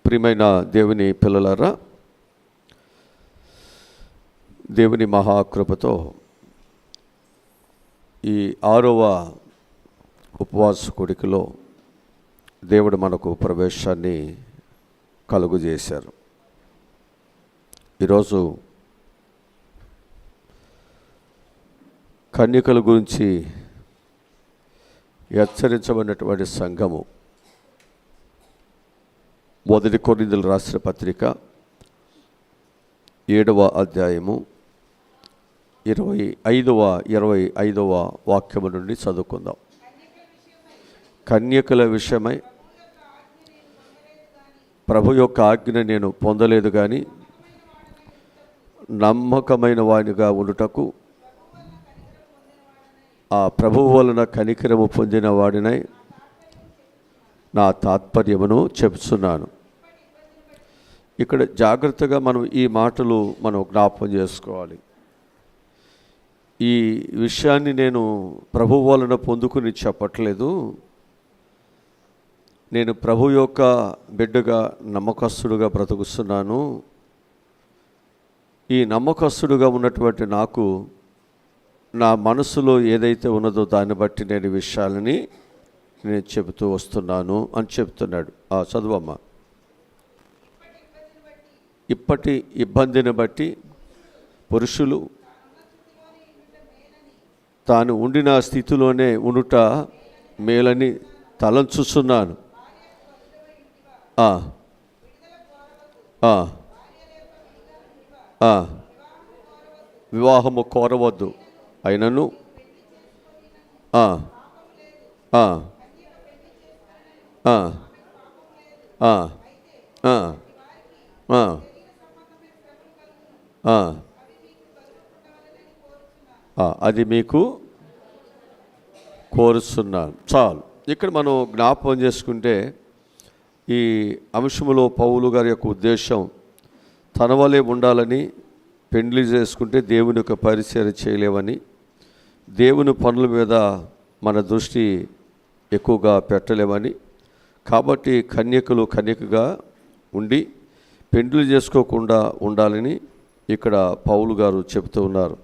ప్రియమైన దేవుని పిల్లలారా, దేవుని మహాకృపతో ఈ 6వ ఉపవాస కూడికలో దేవుడు మనకు ప్రవేశాన్ని కలుగజేశారు. ఈరోజు కన్యకల గురించి హెచ్చరించబడినటువంటి సంఘము 1 కొరింథీయులకు రాసిన పత్రిక 7వ అధ్యాయము 25వ వాక్యము నుండి చదువుకుందాం. కన్యకల విషయమై ప్రభు యొక్క ఆజ్ఞ నేను పొందలేదు కానీ నమ్మకమైన వానిగా ఉండుటకు ఆ ప్రభువు వలన కనికరము పొందిన వాడినై నా తాత్పర్యమును చెప్తున్నాను. ఇక్కడ జాగ్రత్తగా మనం ఈ మాటలు జ్ఞాపకం చేసుకోవాలి. ఈ విషయాన్ని నేను ప్రభు వలన పొందుకుని చెప్పట్లేదు. నేను ప్రభు యొక్క బిడ్డగా నమ్మకస్తుడుగా బ్రతుకుతున్నాను. ఈ నమ్మకస్తుడుగా ఉన్నటువంటి నాకు నా మనసులో ఏదైతే ఉన్నదో దాన్ని బట్టి నేను విషయాలని నేను చెబుతూ వస్తున్నాను అని చెప్తున్నాడు. చదువమ్మ. ఇప్పటి ఇబ్బందిని బట్టి పురుషులు తాను ఉండిన స్థితిలోనే ఉండుట మేలని తలంచుచున్నాను. వివాహము కోరవద్దు, అయినను అది మీకు కోరుస్తున్నాను. చాలు. ఇక్కడ మనం జ్ఞాపకం చేసుకుంటే ఈ అంశములో పౌలు గారి యొక్క ఉద్దేశం తన వలే ఉండాలని, పెండ్లి చేసుకుంటే దేవుని యొక్క పరిచర్య చేయలేవని, దేవుని పనుల మీద మన దృష్టి ఎక్కువగా పెట్టలేమని, కాబట్టి కన్యకగా ఉండి పెండ్లి చేసుకోకుండా ఉండాలని ఇక్కడ పౌలు గారు చెబుతూ ఉన్నారు.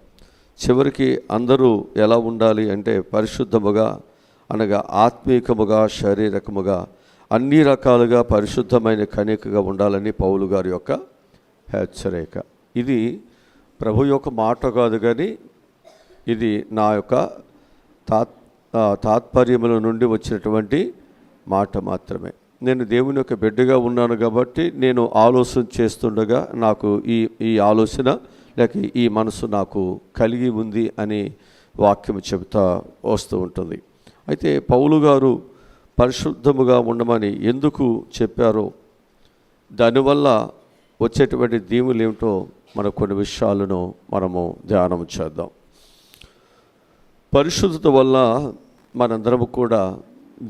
చివరికి అందరూ ఎలా ఉండాలి అంటే పరిశుద్ధముగా, అనగా ఆత్మీకముగా, శారీరకముగా అన్ని రకాలుగా పరిశుద్ధమైన కన్యకగా ఉండాలని పౌలు గారి యొక్క హెచ్చరిక. ఇది ప్రభు యొక్క మాట కాదు, కానీ ఇది నా యొక్క తాత్పర్యముల నుండి వచ్చినటువంటి మాట మాత్రమే. నేను దేవుని యొక్క బిడ్డగా ఉన్నాను కాబట్టి నేను ఆలోచన చేస్తుండగా నాకు ఈ ఆలోచన లేక ఈ మనసు నాకు కలిగి ఉంది అని వాక్యం చెబుతా వస్తూ ఉంటుంది. అయితే పౌలు గారు పరిశుద్ధముగా ఉండమని ఎందుకు చెప్పారో, దానివల్ల వచ్చేటువంటి దీవులు ఏమిటో కొన్ని విషయాలను మనము ధ్యానం చేద్దాం. పరిశుద్ధత వల్ల మనందరము కూడా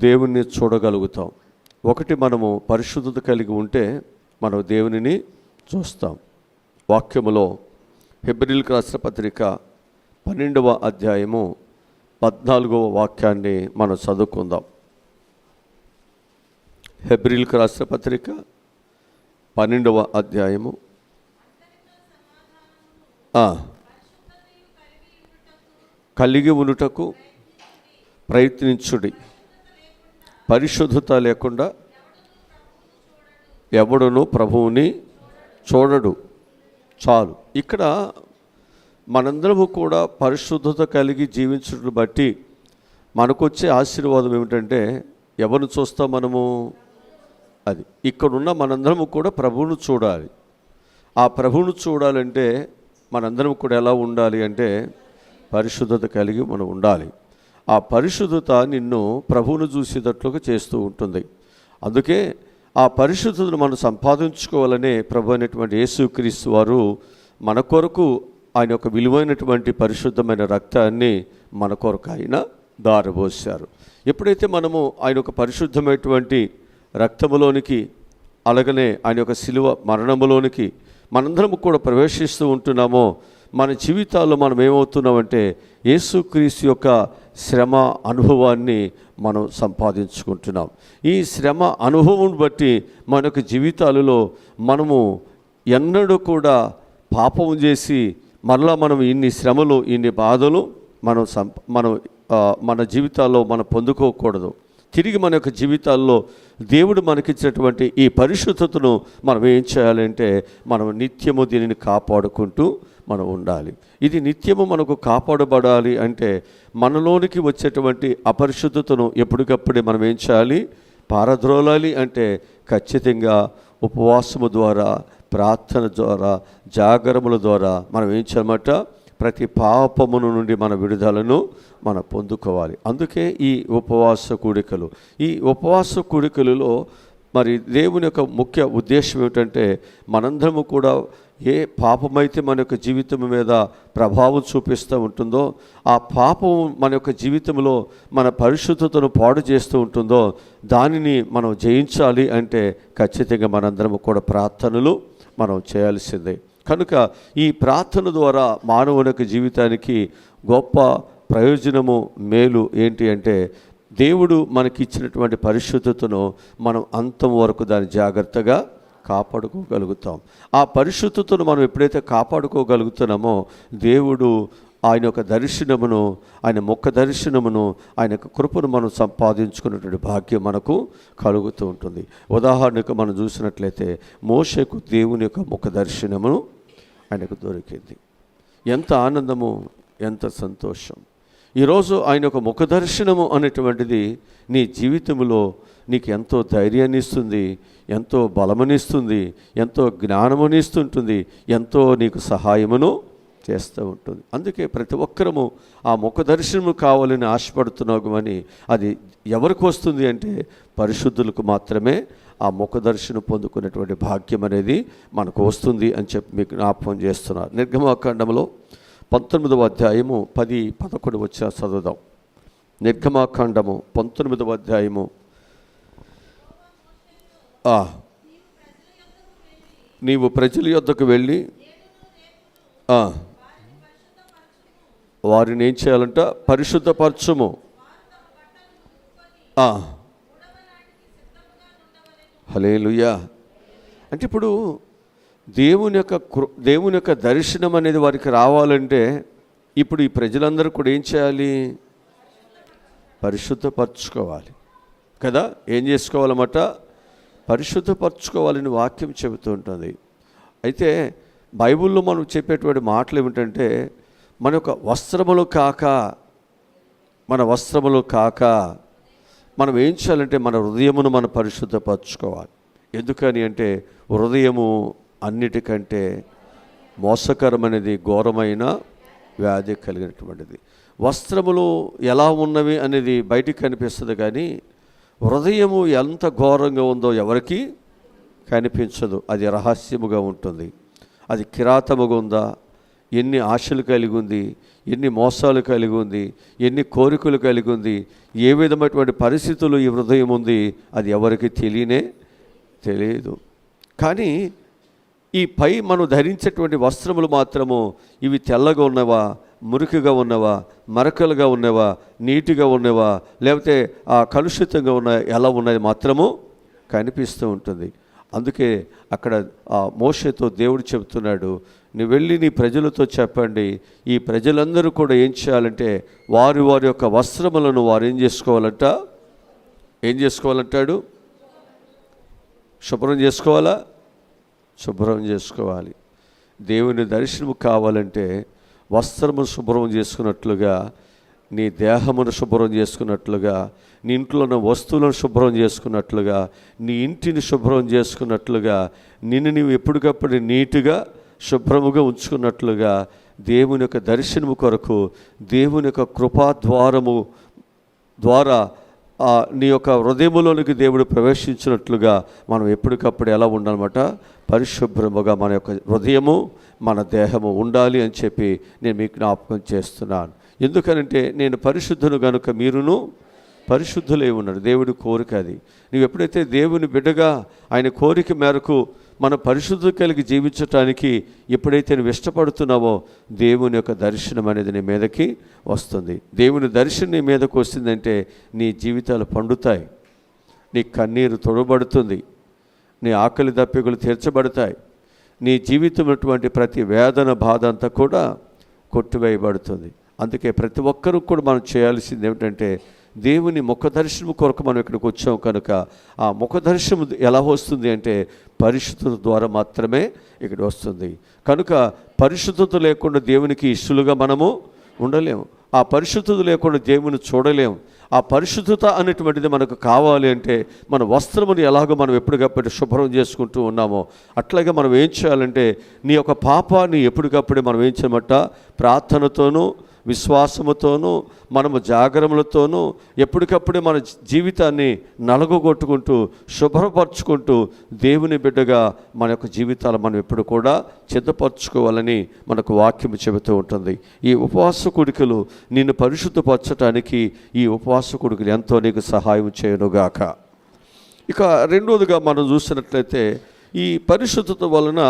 దేవుణ్ణి చూడగలుగుతాం. ఒకటి, మనము పరిశుద్ధత కలిగి ఉంటే మనం దేవునిని చూస్తాం. వాక్యములో హెబ్రీయులకు రాసిన పత్రిక 12వ అధ్యాయము 14వ వాక్యాన్ని మనం చదువుకుందాం. హెబ్రీయులకు రాసిన పత్రిక 12వ అధ్యాయము కలిగి ఉండుటకు ప్రయత్నించుడి, పరిశుద్ధత లేకుండా ఎవడును ప్రభువుని చూడడు. చాలు. ఇక్కడ మనందరము కూడా పరిశుద్ధత కలిగి జీవించడం బట్టి మనకొచ్చే ఆశీర్వాదం ఏమిటంటే, ఎవరిని చూస్తాం మనము? అది ఇక్కడున్న మనందరము కూడా ప్రభువును చూడాలి. ఆ ప్రభువును చూడాలంటే మనందరం కూడా ఎలా ఉండాలి అంటే పరిశుద్ధత కలిగి మనం ఉండాలి. ఆ పరిశుద్ధత నిన్ను ప్రభువును చూసేటట్లుగా చేస్తూ ఉంటుంది. అందుకే ఆ పరిశుద్ధతను మనం సంపాదించుకోవాలనే ప్రభు అయినటువంటి యేసుక్రీస్తు వారు మన కొరకు ఆయన యొక్క విలువైనటువంటి పరిశుద్ధమైన రక్తాన్ని మన కొరకు ఆయన దారబోసారు. ఎప్పుడైతే మనము ఆయన యొక్క పరిశుద్ధమైనటువంటి రక్తములోనికి, అలాగనే ఆయన యొక్క శిలువ మరణములోనికి మనందరం కూడా ప్రవేశిస్తూ ఉంటున్నామో, మన జీవితాల్లో మనం ఏమవుతున్నామంటే యేసుక్రీస్తు యొక్క శ్రమ అనుభవాన్ని మనం సంపాదించుకుంటున్నాం. ఈ శ్రమ అనుభవం బట్టి మనకు జీవితాలలో మనము ఎన్నడూ కూడా పాపం చేసి మరలా మనం ఇన్ని శ్రమలు ఇన్ని బాధలు మన జీవితాల్లో మనం పొందుకోకూడదు. తిరిగి మన యొక్క జీవితాల్లో దేవుడు మనకిచ్చినటువంటి ఈ పరిశుద్ధతను మనం ఏం చేయాలంటే మనం నిత్యము దీనిని కాపాడుకుంటూ మనం ఉండాలి. ఇది నిత్యము మనకు కాపాడబడాలి అంటే మనలోనికి వచ్చేటువంటి అపరిశుద్ధతను ఎప్పటికప్పుడే మనం ఏం చేయాలి? పారద్రోలాలి. అంటే ఖచ్చితంగా ఉపవాసము ద్వారా, ప్రార్థన ద్వారా, జాగరముల ద్వారా మనం ఏం చేయాలన్నమాట? ప్రతి పాపమును నుండి మన విడుదలను మనం పొందుకోవాలి. అందుకే ఈ ఉపవాస కూడికలు. ఈ ఉపవాస కూడికలలో మరి దేవుని యొక్క ముఖ్య ఉద్దేశం ఏమిటంటే మనందరము కూడా ఏ పాపమైతే మన యొక్క జీవితం మీద ప్రభావం చూపిస్తూ ఉంటుందో, ఆ పాపం మన యొక్క జీవితంలో మన పరిశుద్ధతను పాడు చేస్తూ ఉంటుందో దానిని మనం జయించాలి అంటే ఖచ్చితంగా మనందరము కూడా ప్రార్థనలు మనం చేయాల్సిందే. కనుక ఈ ప్రార్థన ద్వారా మానవుని యొక్క జీవితానికి గొప్ప ప్రయోజనము, మేలు ఏంటి అంటే దేవుడు మనకిచ్చినటువంటి పరిశుద్ధతను మనం అంతం వరకు దాన్ని జాగ్రత్తగా కాపాడుకోగలుగుతాం. ఆ పరిశుద్ధతను మనం ఎప్పుడైతే కాపాడుకోగలుగుతున్నామో దేవుడు ఆయన యొక్క దర్శనమును, ఆయన ముఖ దర్శనమును, ఆయన యొక్క కృపను మనం సంపాదించుకున్నటువంటి భాగ్యం మనకు కలుగుతూ ఉంటుంది. ఉదాహరణకు మనం చూసినట్లయితే మోషేకు దేవుని యొక్క ముఖ దర్శనమును ఆయనకు దొరికింది. ఎంత ఆనందము, ఎంత సంతోషం! ఈరోజు ఆయన యొక్క ముఖ దర్శనము అనేటువంటిది నీ జీవితంలో నీకు ఎంతో ధైర్యాన్ని ఇస్తుంది, ఎంతో బలమునిస్తుంది, ఎంతో జ్ఞానమునిస్తుంటుంది, ఎంతో నీకు సహాయమును చేస్తూ ఉంటుంది. అందుకే ప్రతి ఒక్కరము ఆ ముఖ దర్శనము కావాలని ఆశపడుతున్నాము. అని అది ఎవరికి వస్తుంది అంటే పరిశుద్ధులకు మాత్రమే ఆ ముఖ దర్శనం పొందుకునేటువంటి భాగ్యం అనేది మనకు వస్తుంది అని చెప్పి మీకు జ్ఞాపకం చేస్తున్నారు. నిర్గమాకాండంలో 19వ అధ్యాయము 10-11 వచ్చా చదువుదాం. నిర్గమాకాండము 19వ అధ్యాయము. నీవు ప్రజల యొద్దకు వెళ్ళి వారిని ఏం చేయాలంట? పరిశుద్ధపరచుము. హల్లెలూయా. అంటే ఇప్పుడు దేవుని యొక్క దర్శనం అనేది వారికి రావాలంటే ఇప్పుడు ఈ ప్రజలందరూ కూడా ఏం చేయాలి? పరిశుద్ధపరచుకోవాలి కదా. ఏం చేసుకోవాలన్నమాట? పరిశుద్ధపరచుకోవాలని వాక్యం చెబుతూ ఉంటుంది. అయితే బైబిల్లో మనం చెప్పేటువంటి మాటలు ఏమిటంటే మన యొక్క వస్త్రములు కాక మనం ఏం చేయాలంటే మన హృదయమును మనం పరిశుద్ధపరచుకోవాలి. ఎందుకని అంటే హృదయము అన్నిటికంటే మోసకరమైనది, ఘోరమైన వ్యాధి కలిగినటువంటిది. వస్త్రములు ఎలా ఉన్నవి అనేది బయటికి కనిపిస్తుంది, కానీ హృదయము ఎంత ఘోరంగా ఉందో ఎవరికి కనిపించదు. అది రహస్యముగా ఉంటుంది. అది కిరాతముగా ఉందా, ఎన్ని ఆశలు కలిగి ఉంది, ఎన్ని మోసాలు కలిగి ఉంది, ఎన్ని కోరికలు కలిగి ఉంది, ఏ విధమైనటువంటి పరిస్థితులు ఈ హృదయం ఉంది, అది ఎవరికి తెలియదు. కానీ ఈ పై మనం ధరించేటువంటి వస్త్రములు మాత్రము ఇవి తెల్లగా ఉన్నవా, మురికిగా ఉన్నవా, మరకలుగా ఉన్నవా, నీటిగా ఉన్నవా, లేకపోతే కలుషితంగా ఎలా ఉన్నది మాత్రము కనిపిస్తూ ఉంటుంది. అందుకే అక్కడ మోషేతో దేవుడు చెబుతున్నాడు, నువ్వు వెళ్ళి నీ ప్రజలతో చెప్పండి, ఈ ప్రజలందరూ కూడా ఏం చేయాలంటే వారి యొక్క వస్త్రములను వారు ఏం చేసుకోవాలంటాడు? శుభ్రం చేసుకోవాలి. దేవుని దర్శనము కావాలంటే వస్త్రము శుభ్రం చేసుకున్నట్లుగా, నీ దేహమును శుభ్రం చేసుకున్నట్లుగా, నీ ఇంట్లో ఉన్న వస్తువులను శుభ్రం చేసుకున్నట్లుగా, నీ ఇంటిని శుభ్రం చేసుకున్నట్లుగా, నిన్ను నీవు ఎప్పటికప్పుడు నీట్గా శుభ్రముగా ఉంచుకున్నట్లుగా దేవుని యొక్క దర్శనము కొరకు, దేవుని యొక్క కృపాద్వారము ద్వారా నీ యొక్క హృదయములోనికి దేవుడు ప్రవేశించినట్లుగా మనం ఎప్పటికప్పుడు ఎలా ఉండాలన్నమాట? పరిశుభ్రముగా మన యొక్క హృదయము, మన దేహము ఉండాలి అని చెప్పి నేను మీకు జ్ఞాపకం చేస్తున్నాను. ఎందుకనంటే నేను పరిశుద్ధును గనుక మీరును పరిశుద్ధులై ఉన్నారు. దేవుడి కోరిక అది. నువ్వు ఎప్పుడైతే దేవుని బిడ్డగా ఆయన కోరిక మేరకు మన పరిశుద్ధత కలిగి జీవించటానికి ఎప్పుడైతే నువ్వు ఇష్టపడుతున్నావో దేవుని యొక్క దర్శనం అనేది నీ మీదకి వస్తుంది. దేవుని దర్శనం నీ మీదకి వస్తుందంటే నీ జీవితాలు పండుతాయి, నీ కన్నీరు తొడబడుతుంది, నీ ఆకలి దప్పికలు తీర్చబడతాయి, నీ జీవితం అటువంటి ప్రతి వేదన బాధ అంతా కూడా కొట్టివేయబడుతుంది. అందుకే ప్రతి ఒక్కరూ కూడా మనం చేయాల్సింది ఏమిటంటే దేవుని ముఖ దర్శనం కొరకు మనం ఇక్కడికి వచ్చాం కనుక ఆ ముఖ దర్శనం ఎలా వస్తుంది అంటే పరిశుద్ధత ద్వారా మాత్రమే ఇక్కడ వస్తుంది. కనుక పరిశుద్ధత లేకుండా దేవునికి ఇష్టలుగా మనము ఉండలేము. ఆ పరిశుద్ధత లేకుండా దేవుని చూడలేము. ఆ పరిశుద్ధత అనేటువంటిది మనకు కావాలి అంటే మన వస్త్రముని ఎలాగో మనం ఎప్పటికప్పుడు శుభ్రం చేసుకుంటూ ఉన్నామో అట్లాగే మనం ఏం చేయాలంటే నీ యొక్క పాపాన్ని ఎప్పటికప్పుడే మనం ఏం చేయమట ప్రార్థనతోనూ విశ్వాసముతోనూ మనము జాగరములతోనూ ఎప్పటికప్పుడే మన జీవితాన్ని నలగొట్టుకుంటూ శుభ్రపరచుకుంటూ దేవుని బిడ్డగా మన యొక్క జీవితాలు మనం ఎప్పుడు కూడా సిద్ధపరచుకోవాలని మనకు వాక్యం చెబుతూ ఉంటుంది. ఈ ఉపవాస కూడికలు నిన్ను పరిశుద్ధపరచడానికి ఈ ఉపవాస కూడికలు ఎంతో నీకు సహాయం చేయనుగాక. ఇక రెండోదిగా మనం చూసినట్లయితే ఈ పరిశుద్ధత వలన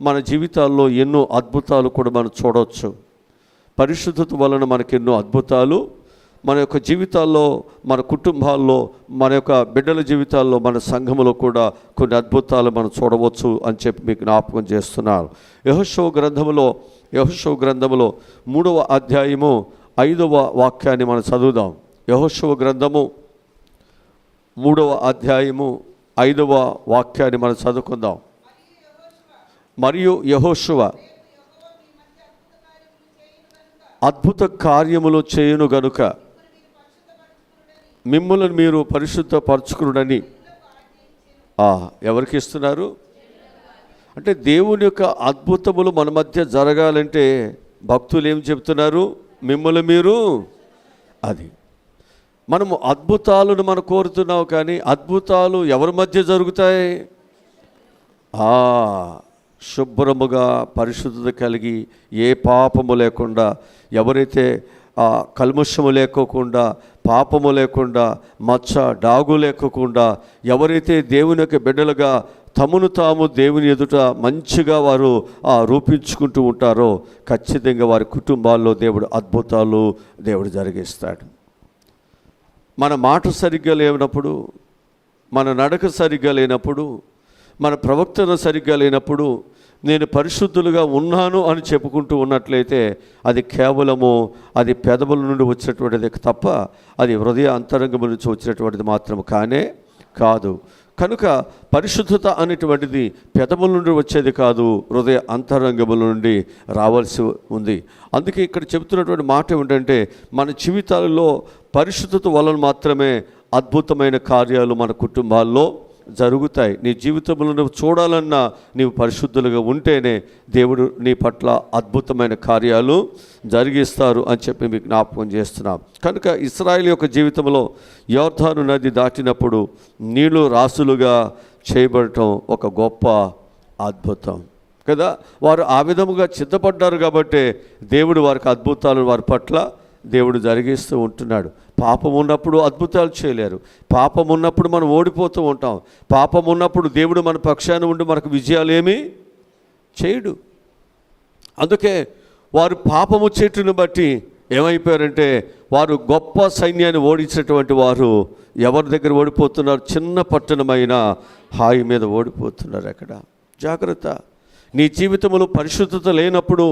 మన జీవితాల్లో ఎన్నో అద్భుతాలు కూడా మనం చూడవచ్చు. పరిశుద్ధత వలన మనకెన్నో అద్భుతాలు మన యొక్క జీవితాల్లో, మన కుటుంబాల్లో, మన యొక్క బిడ్డల జీవితాల్లో, మన సంఘములో కూడా కొన్ని అద్భుతాలు మనం చూడవచ్చు అని చెప్పి మీకు జ్ఞాపకం చేస్తున్నారు. యెహోషువ గ్రంథములో 3వ అధ్యాయము 5వ వాక్యాన్ని మనం చదువుదాం. యెహోషువ గ్రంథము 3వ అధ్యాయము 5వ వాక్యాన్ని మనం చదువుకుందాం. మరియు యెహోషువ అద్భుత కార్యములు చేయును గనుక మిమ్మల్ని మీరు పరిశుద్ధపరచుకునుడని ఎవరికి ఇస్తున్నారు అంటే దేవుని యొక్క అద్భుతములు మన మధ్య జరగాలంటే భక్తులు ఏం చెప్తున్నారు? మిమ్మల్ని మీరు అది మనము అద్భుతాలను మనం కోరుతున్నావు, కానీ అద్భుతాలు ఎవరి మధ్య జరుగుతాయి? శుభ్రముగా పరిశుద్ధత కలిగి ఏ పాపము లేకుండా, ఎవరైతే కల్మషము లేకోకుండా, పాపము లేకుండా, మచ్చ డాగు లేకోకుండా, ఎవరైతే దేవుని యొక్క బిడ్డలుగా తమను తాము దేవుని ఎదుట మంచిగా వారు రూపించుకుంటూ ఉంటారో ఖచ్చితంగా వారి కుటుంబాల్లో దేవుడు అద్భుతాలు దేవుడు జరిగిస్తాడు. మన మాట సరిగ్గా లేనప్పుడు, మన నడక సరిగ్గా లేనప్పుడు, మన ప్రవర్తన సరిగ్గా లేనప్పుడు నేను పరిశుద్ధులుగా ఉన్నాను అని చెప్పుకుంటూ ఉన్నట్లయితే అది కేవలము అది పెదవుల నుండి వచ్చినటువంటిది తప్ప అది హృదయ అంతరంగం నుంచి వచ్చినటువంటిది మాత్రం కాదు. కనుక పరిశుద్ధత అనేటువంటిది పెదవుల నుండి వచ్చేది కాదు, హృదయ అంతరంగముల నుండి రావాల్సి ఉంది. అందుకే ఇక్కడ చెబుతున్నటువంటి మాట ఏమిటంటే మన జీవితాలలో పరిశుద్ధత వలన మాత్రమే అద్భుతమైన కార్యాలు మన కుటుంబాల్లో జరుగుతాయి. నీ జీవితంలో నువ్వు చూడాలన్నా నీవు పరిశుద్ధులుగా ఉంటేనే దేవుడు నీ పట్ల అద్భుతమైన కార్యాలు జరిగిస్తారు అని చెప్పి మీకు జ్ఞాపకం చేస్తున్నాం. కనుక ఇశ్రాయేలు యొక్క జీవితంలో యోర్దాను నది దాటినప్పుడు నీళ్లు రాసులుగా చేయబడటం ఒక గొప్ప అద్భుతం కదా. వారు ఆ విధముగా సిద్ధపడ్డారు కాబట్టి దేవుడు వారికి అద్భుతాలు వారి పట్ల దేవుడు జరిగిస్తూ ఉంటున్నాడు. పాపం ఉన్నప్పుడు అద్భుతాలు చేయలేరు. పాపం ఉన్నప్పుడు మనం ఓడిపోతూ ఉంటాం. పాపం ఉన్నప్పుడు దేవుడు మన పక్షాన ఉండి మనకు విజయాలు ఏమీ చేయడు. అందుకే వారు పాపము చెట్టును బట్టి ఏమైపోయారంటే వారు గొప్ప సైన్యాన్ని ఓడించినటువంటి వారు ఎవరి దగ్గర ఓడిపోతున్నారు? చిన్న పట్టణమైన హాయి మీద ఓడిపోతున్నారు. అక్కడ జాగ్రత్త. నీ జీవితంలో పరిశుద్ధత లేనప్పుడు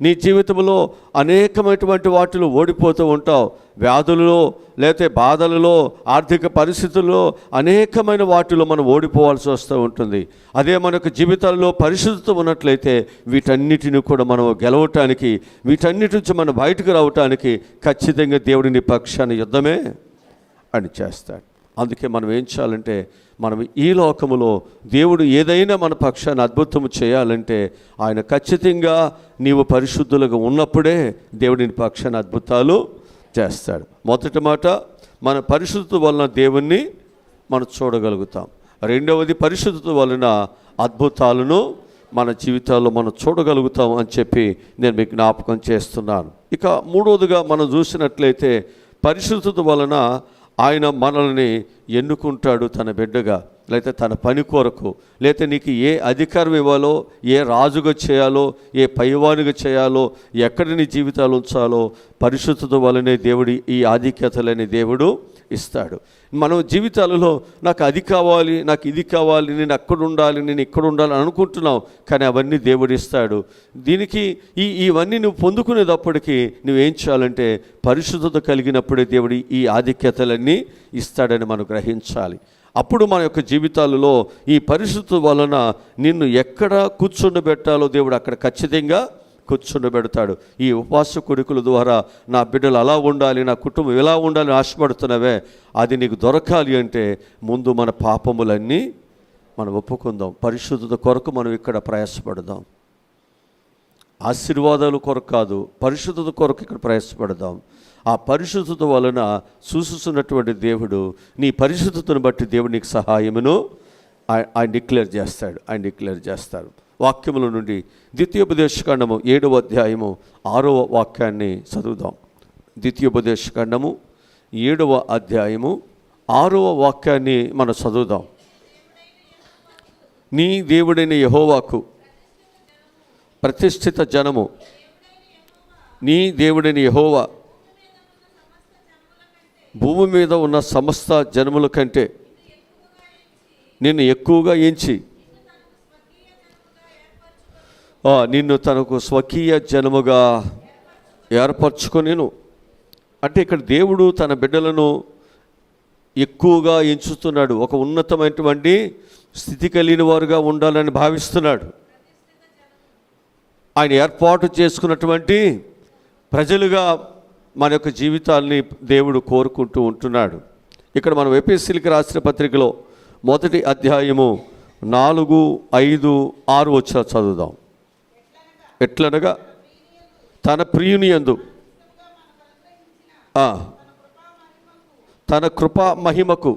నీ జీవితంలో అనేకమైనటువంటి వాటిలో ఓడిపోతూ ఉంటావు. వ్యాధులలో, లేకపోతే బాధలలో, ఆర్థిక పరిస్థితుల్లో అనేకమైన వాటిలో మనం ఓడిపోవాల్సి వస్తూ ఉంటుంది. అదే మనకు జీవితాల్లో పరిశుద్ధత ఉన్నట్లయితే వీటన్నిటిని కూడా మనం గెలవటానికి, వీటన్నిటి నుంచి మనం బయటకు రావటానికి ఖచ్చితంగా దేవుడిని పక్షాన్ని యుద్ధమే అని చేస్తాడు. అందుకే మనం ఏం చేయాలంటే మనం ఈ లోకములో దేవుడు ఏదైనా మన పక్షాన్ని అద్భుతము చేయాలంటే ఆయన ఖచ్చితంగా నీవు పరిశుద్ధులుగా ఉన్నప్పుడే దేవుడిని పక్షాన్ని అద్భుతాలు చేస్తాడు. మొదటి మాట, మన పరిశుద్ధత వలన దేవుణ్ణి మనం చూడగలుగుతాం. రెండవది, పరిశుద్ధత వలన అద్భుతాలను మన జీవితాల్లో మనం చూడగలుగుతాం అని చెప్పి నేను మీకు జ్ఞాపకం చేస్తున్నాను. ఇక మూడవదిగా మనం చూసినట్లయితే పరిశుద్ధత వలన ఆయన మనల్ని ఎన్నుకుంటాడు తన బిడ్డగా, లేకపోతే తన పని కొరకు, లేకపోతే నీకు ఏ అధికారం ఇవ్వాలో, ఏ రాజుగా చేయాలో, ఏ పైవానిగా చేయాలో, ఎక్కడ నీ జీవితాలు ఉంచాలో పరిశుద్ధత వలనే దేవుడి ఈ ఆధిక్యతలని దేవుడు ఇస్తాడు. మనం జీవితాలలో నాకు అది కావాలి, నాకు ఇది కావాలి, నేను అక్కడ ఉండాలి, నేను ఇక్కడ ఉండాలి అనుకుంటున్నావు, కానీ అవన్నీ దేవుడు ఇస్తాడు. దీనికి ఇవన్నీ నువ్వు పొందుకునేటప్పటికీ నువ్వేం చేయాలంటే పరిశుద్ధత కలిగినప్పుడే దేవుడు ఈ ఆధిక్యతలన్నీ ఇస్తాడని మనం గ్రహించాలి. అప్పుడు మన యొక్క జీవితాలలో ఈ పరిశుద్ధత వలన నిన్ను ఎక్కడ కూర్చుండబెట్టాలో దేవుడు అక్కడ ఖచ్చితంగా కూర్చుండబెడతాడు. ఈ ఉపవాస కొడుకుల ద్వారా నా బిడ్డలు అలా ఉండాలి, నా కుటుంబం ఇలా ఉండాలని ఆశపడుతున్నావే, అది నీకు దొరకాలి అంటే ముందు మన పాపములన్నీ మనం ఒప్పుకుందాం. పరిశుద్ధత కొరకు మనం ఇక్కడ ప్రయాసపడదాం. ఆశీర్వాదాలు కొరకు కాదు, పరిశుద్ధత కొరకు ఇక్కడ ప్రయాసపడదాం. ఆ పరిశుద్ధత వలన చూస్తున్నటువంటి దేవుడు నీ పరిశుద్ధతను బట్టి దేవుడు నీకు సహాయమును ఆయన డిక్లేర్ చేస్తాడు. వాక్యముల నుండి ద్వితీయోపదేశకాండము 7వ అధ్యాయము 6వ వాక్యాన్ని చదువుదాం. ద్వితీయోపదేశకాండము 7వ అధ్యాయము 6వ వాక్యాన్ని మనం చదువుదాం. నీ దేవుడైన యెహోవాకు ప్రతిష్ఠిత జనము, నీ దేవుడైన యెహోవా భూమి మీద ఉన్న సమస్త జనముల కంటే నిన్ను ఎక్కువగా ఎంచి నిన్ను తనకు స్వకీయ జనముగా ఏర్పరచుకొనిను. అంటే ఇక్కడ దేవుడు తన బిడ్డలను ఎక్కువగా ఎంచుతున్నాడు. ఒక ఉన్నతమైనటువంటి స్థితి కలిగిన వారుగా ఉండాలని భావిస్తున్నాడు. ఆయన ఏర్పాటు చేసుకున్నటువంటి ప్రజలుగా మన యొక్క జీవితాల్ని దేవుడు కోరుకుంటూ ఉంటున్నాడు. ఇక్కడ మనం ఎఫెసీయులకు రాసిన పత్రికలో 1వ అధ్యాయము 4, 5, 6 వచనాలు చదువుదాం. ఎట్లనగా తన ప్రియుని యందు తన కృపా మహిమకు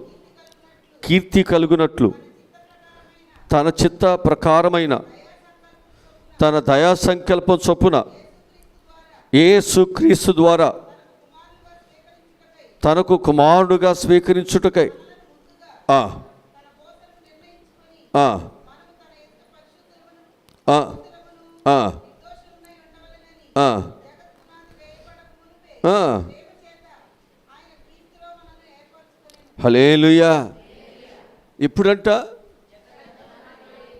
కీర్తి కలుగునట్లు తన చిత్త ప్రకారమైన తన దయా సంకల్పం చొప్పున యేసుక్రీస్తు ద్వారా తనకు కుమారుడుగా స్వీకరించుటకై హల్లెలూయా. ఇప్పుడంట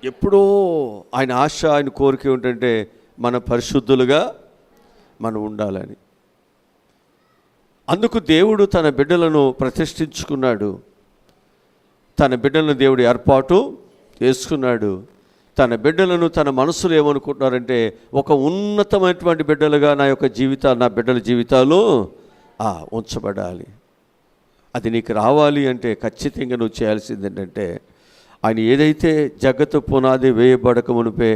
ఎప్పుడో ఆయన ఆశ, ఆయన కోరిక ఏంటంటే మన పరిశుద్ధులుగా మనం ఉండాలని. అందుకు దేవుడు తన బిడ్డలను ప్రతిష్ఠించుకున్నాడు. తన బిడ్డలను దేవుడు ఏర్పాటు చేసుకున్నాడు. తన బిడ్డలను తన మనసులో ఏమనుకుంటున్నారంటే ఒక ఉన్నతమైనటువంటి బిడ్డలుగా నా యొక్క జీవితాలు, నా బిడ్డల జీవితాలు ఉంచబడాలి. అది నీకు రావాలి అంటే ఖచ్చితంగా నువ్వు చేయాల్సింది ఏంటంటే ఆయన ఏదైతే జగత్తు పునాది వేయబడక మునిపే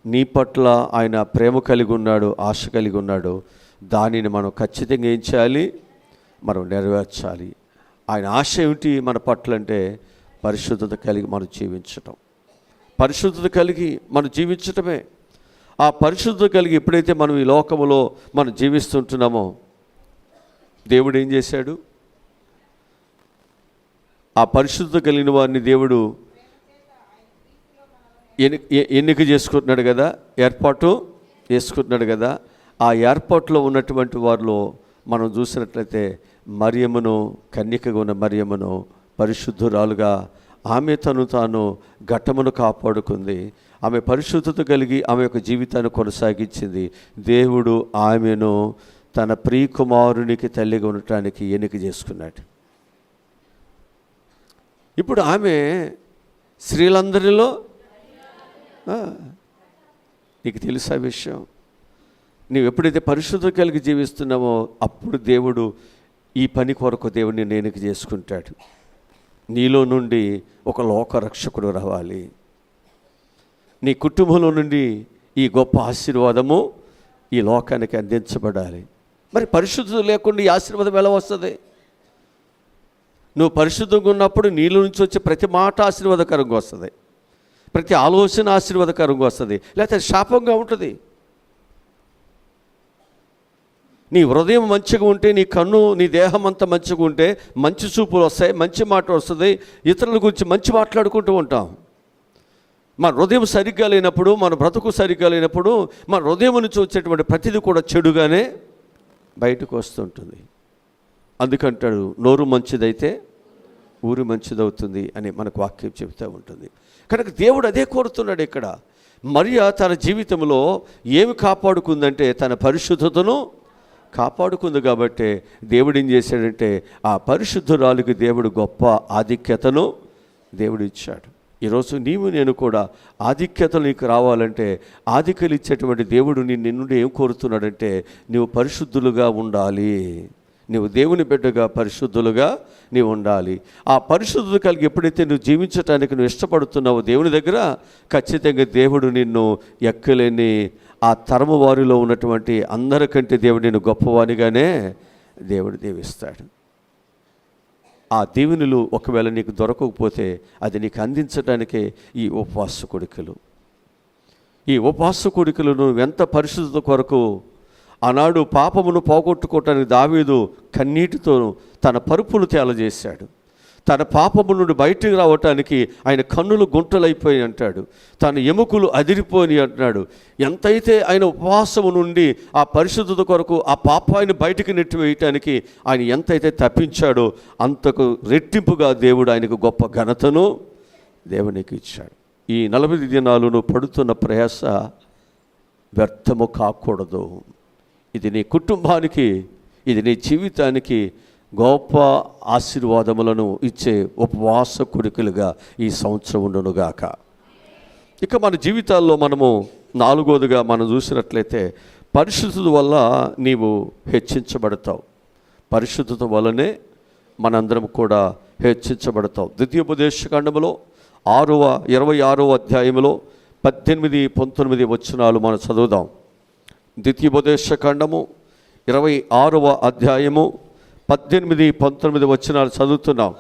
నీ పట్ల ఆయన ప్రేమ కలిగి ఉన్నాడు, ఆశ కలిగి ఉన్నాడు, దానిని మనం ఖచ్చితంగా ఏం చేయాలి, మనం నెరవేర్చాలి. ఆయన ఆశ ఏమిటి మన పట్ల అంటే పరిశుద్ధత కలిగి మనం జీవించటం. పరిశుద్ధత కలిగి మనం జీవించటమే. ఆ పరిశుద్ధత కలిగి ఎప్పుడైతే మనం ఈ లోకములో మనం జీవిస్తుంటున్నామో దేవుడు ఏం చేశాడు, ఆ పరిశుద్ధత కలిగిన వారిని దేవుడు ఎన్నిక చేసుకుంటున్నాడు కదా, ఏర్పాటు చేసుకుంటున్నాడు కదా. ఆ ఏర్పాటులో ఉన్నటువంటి వారిలో మనం చూసినట్లయితే మరియమ్మను, కన్యకగా ఉన్న మరియమ్మను పరిశుద్ధురాలుగా ఆమె తను తాను ఘట్టమును కాపాడుకుంది. ఆమె పరిశుద్ధత కలిగి ఆమె యొక్క జీవితాన్ని కొనసాగించింది. దేవుడు ఆమెను తన ప్రియకుమారునికి తల్లిగా ఉండటానికి ఎన్నిక చేసుకున్నాడు. ఇప్పుడు ఆమె స్త్రీలందరిలో నీకు తెలుసా విషయం, నీవు ఎప్పుడైతే పరిశుద్ధత కలిగి జీవిస్తున్నావో అప్పుడు దేవుడు ఈ పని కొరకు దేవుడిని ఎన్నిక చేసుకుంటాడు. నీలో నుండి ఒక లోక రక్షకుడు రావాలి. నీ కుటుంబంలో నుండి ఈ గొప్ప ఆశీర్వాదము ఈ లోకానికి అందించబడాలి. మరి పరిశుద్ధత లేకుండా ఈ ఆశీర్వాదం ఎలా వస్తుంది? నువ్వు పరిశుద్ధంగా ఉన్నప్పుడు నీలో నుంచి వచ్చే ప్రతి మాట ఆశీర్వాదకరంగా వస్తుంది, ప్రతి ఆలోచన ఆశీర్వాదకరంగా వస్తుంది, లేకపోతే శాపంగా ఉంటుంది. నీ హృదయం మంచిగా ఉంటే, నీ కన్ను, నీ దేహం అంతా మంచిగా ఉంటే మంచి చూపులు వస్తాయి, మంచి మాట వస్తుంది, ఇతరుల గురించి మంచి మాట్లాడుకుంటూ ఉంటాం. మన హృదయం సరిగ్గా లేనప్పుడు, మన బ్రతుకు సరిగ్గా లేనప్పుడు మన హృదయం నుంచి వచ్చేటువంటి ప్రతిదీ కూడా చెడుగానే బయటకు వస్తుంటుంది. అందుకంటాడు, నోరు మంచిదైతే ఊరు మంచిదవుతుంది అని మనకు వాక్యం చెబుతూ ఉంటుంది. కనుక దేవుడు అదే కోరుతున్నాడు ఇక్కడ. మరియ తన జీవితంలో ఏమి కాపాడుకుందంటే తన పరిశుద్ధతను కాపాడుకుంది. కాబట్టి దేవుడు ఏం చేశాడంటే ఆ పరిశుద్ధురాలికి దేవుడు గొప్ప ఆధిక్యతను దేవుడు ఇచ్చాడు. ఈరోజు నీవు నేను కూడా ఆధిక్యతలు నీకు రావాలంటే, ఆధిక్యతలు ఇచ్చేటువంటి దేవుడు నిన్ను నుండి ఏం కోరుతున్నాడంటే నీవు పరిశుద్ధులుగా ఉండాలి. నీవు దేవుని బిడ్డగా పరిశుద్ధులుగా నీవు ఉండాలి. ఆ పరిశుద్ధత కలిగి ఎప్పుడైతే నువ్వు జీవించడానికి నువ్వు ఇష్టపడుతున్నావో దేవుని దగ్గర, ఖచ్చితంగా దేవుడు నిన్ను ఎక్కలేని ఆ తరము వారిలో ఉన్నటువంటి అందరికంటే దేవుడు నిన్ను గొప్పవానిగానే దేవుడు దీవిస్తాడు. ఆ దీవెనలు ఒకవేళ నీకు దొరకకపోతే అది నీకు అందించడానికే ఈ ఉపవాస కోడికలు. ఈ ఉపవాస కోడికలను ఎంత పరిశుద్ధత కొరకు, ఆనాడు పాపమును పోగొట్టుకోవటానికి దావీదు కన్నీటితో తన పరుపును తేలజేశాడు. తన పాపము నుండి బయటికి రావటానికి ఆయన కన్నులు గుంటలైపోయి అంటాడు, తన ఎముకలు అదిరిపోయి అంటున్నాడు. ఎంతైతే ఆయన ఉపవాసము నుండి ఆ పరిశుద్ధత కొరకు ఆ పాపాన్ని బయటికి నెట్టివేయటానికి ఆయన ఎంతైతే తప్పించాడో అంతకు రెట్టింపుగా దేవుడు ఆయనకు గొప్ప ఘనతను దేవునికి ఇచ్చాడు. ఈ 40 దినాలు నువ్వు పడుతున్న ప్రయాస వ్యర్థము కాకూడదు. ఇది నీ కుటుంబానికి, ఇది నీ జీవితానికి గొప్ప ఆశీర్వాదములను ఇచ్చే ఉపవాస కోడికలుగా ఈ సంవత్సరం ఉండునుగాక. ఇక మన జీవితాల్లో మనము 4వదిగా మనం చూసినట్లయితే పరిశుద్ధత వల్ల నీవు హెచ్చించబడతావు. పరిశుద్ధత వల్లనే మనందరం కూడా హెచ్చించబడతావు. ద్వితీయోపదేశకాండములో 26వ అధ్యాయంలో 18-19 వచనాలు మనం చదువుదాం. ద్వితీయోపదేశకాండము 26వ అధ్యాయము 18-19 వచనాలు చదువుతున్నాం.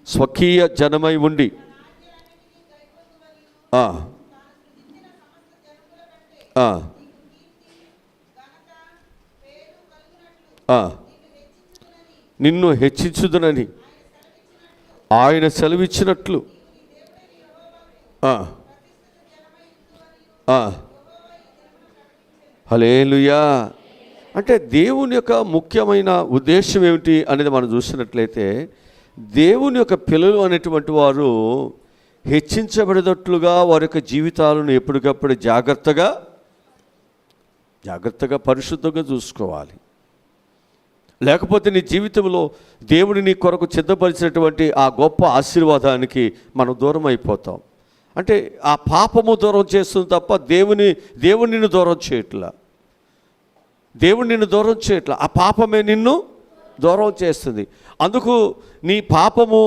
స్వకీయ జనమై ఉండి నిన్ను హెచ్చించుదునని ఆయన సెలవిచ్చినట్లు హల్లెలూయా. అంటే దేవుని యొక్క ముఖ్యమైన ఉద్దేశం ఏమిటి అనేది మనం చూసినట్లయితే, దేవుని యొక్క పిల్లలు అనేటువంటి వారు హెచ్చించబడేటట్లుగా వారి యొక్క జీవితాలను ఎప్పటికప్పుడు జాగ్రత్తగా పరిశుద్ధంగా చూసుకోవాలి. లేకపోతే నీ జీవితంలో దేవుడు నీ కొరకు సిద్ధపరిచినటువంటి ఆ గొప్ప ఆశీర్వాదానికి మనం దూరం అయిపోతాం. అంటే ఆ పాపము దూరం చేస్తుంది తప్ప దేవుని నిన్ను దూరం చేయట్లా. దేవుడు నిన్ను దూరం చేయట్లా, ఆ పాపమే నిన్ను దూరం చేస్తుంది. అందుకు నీ పాపము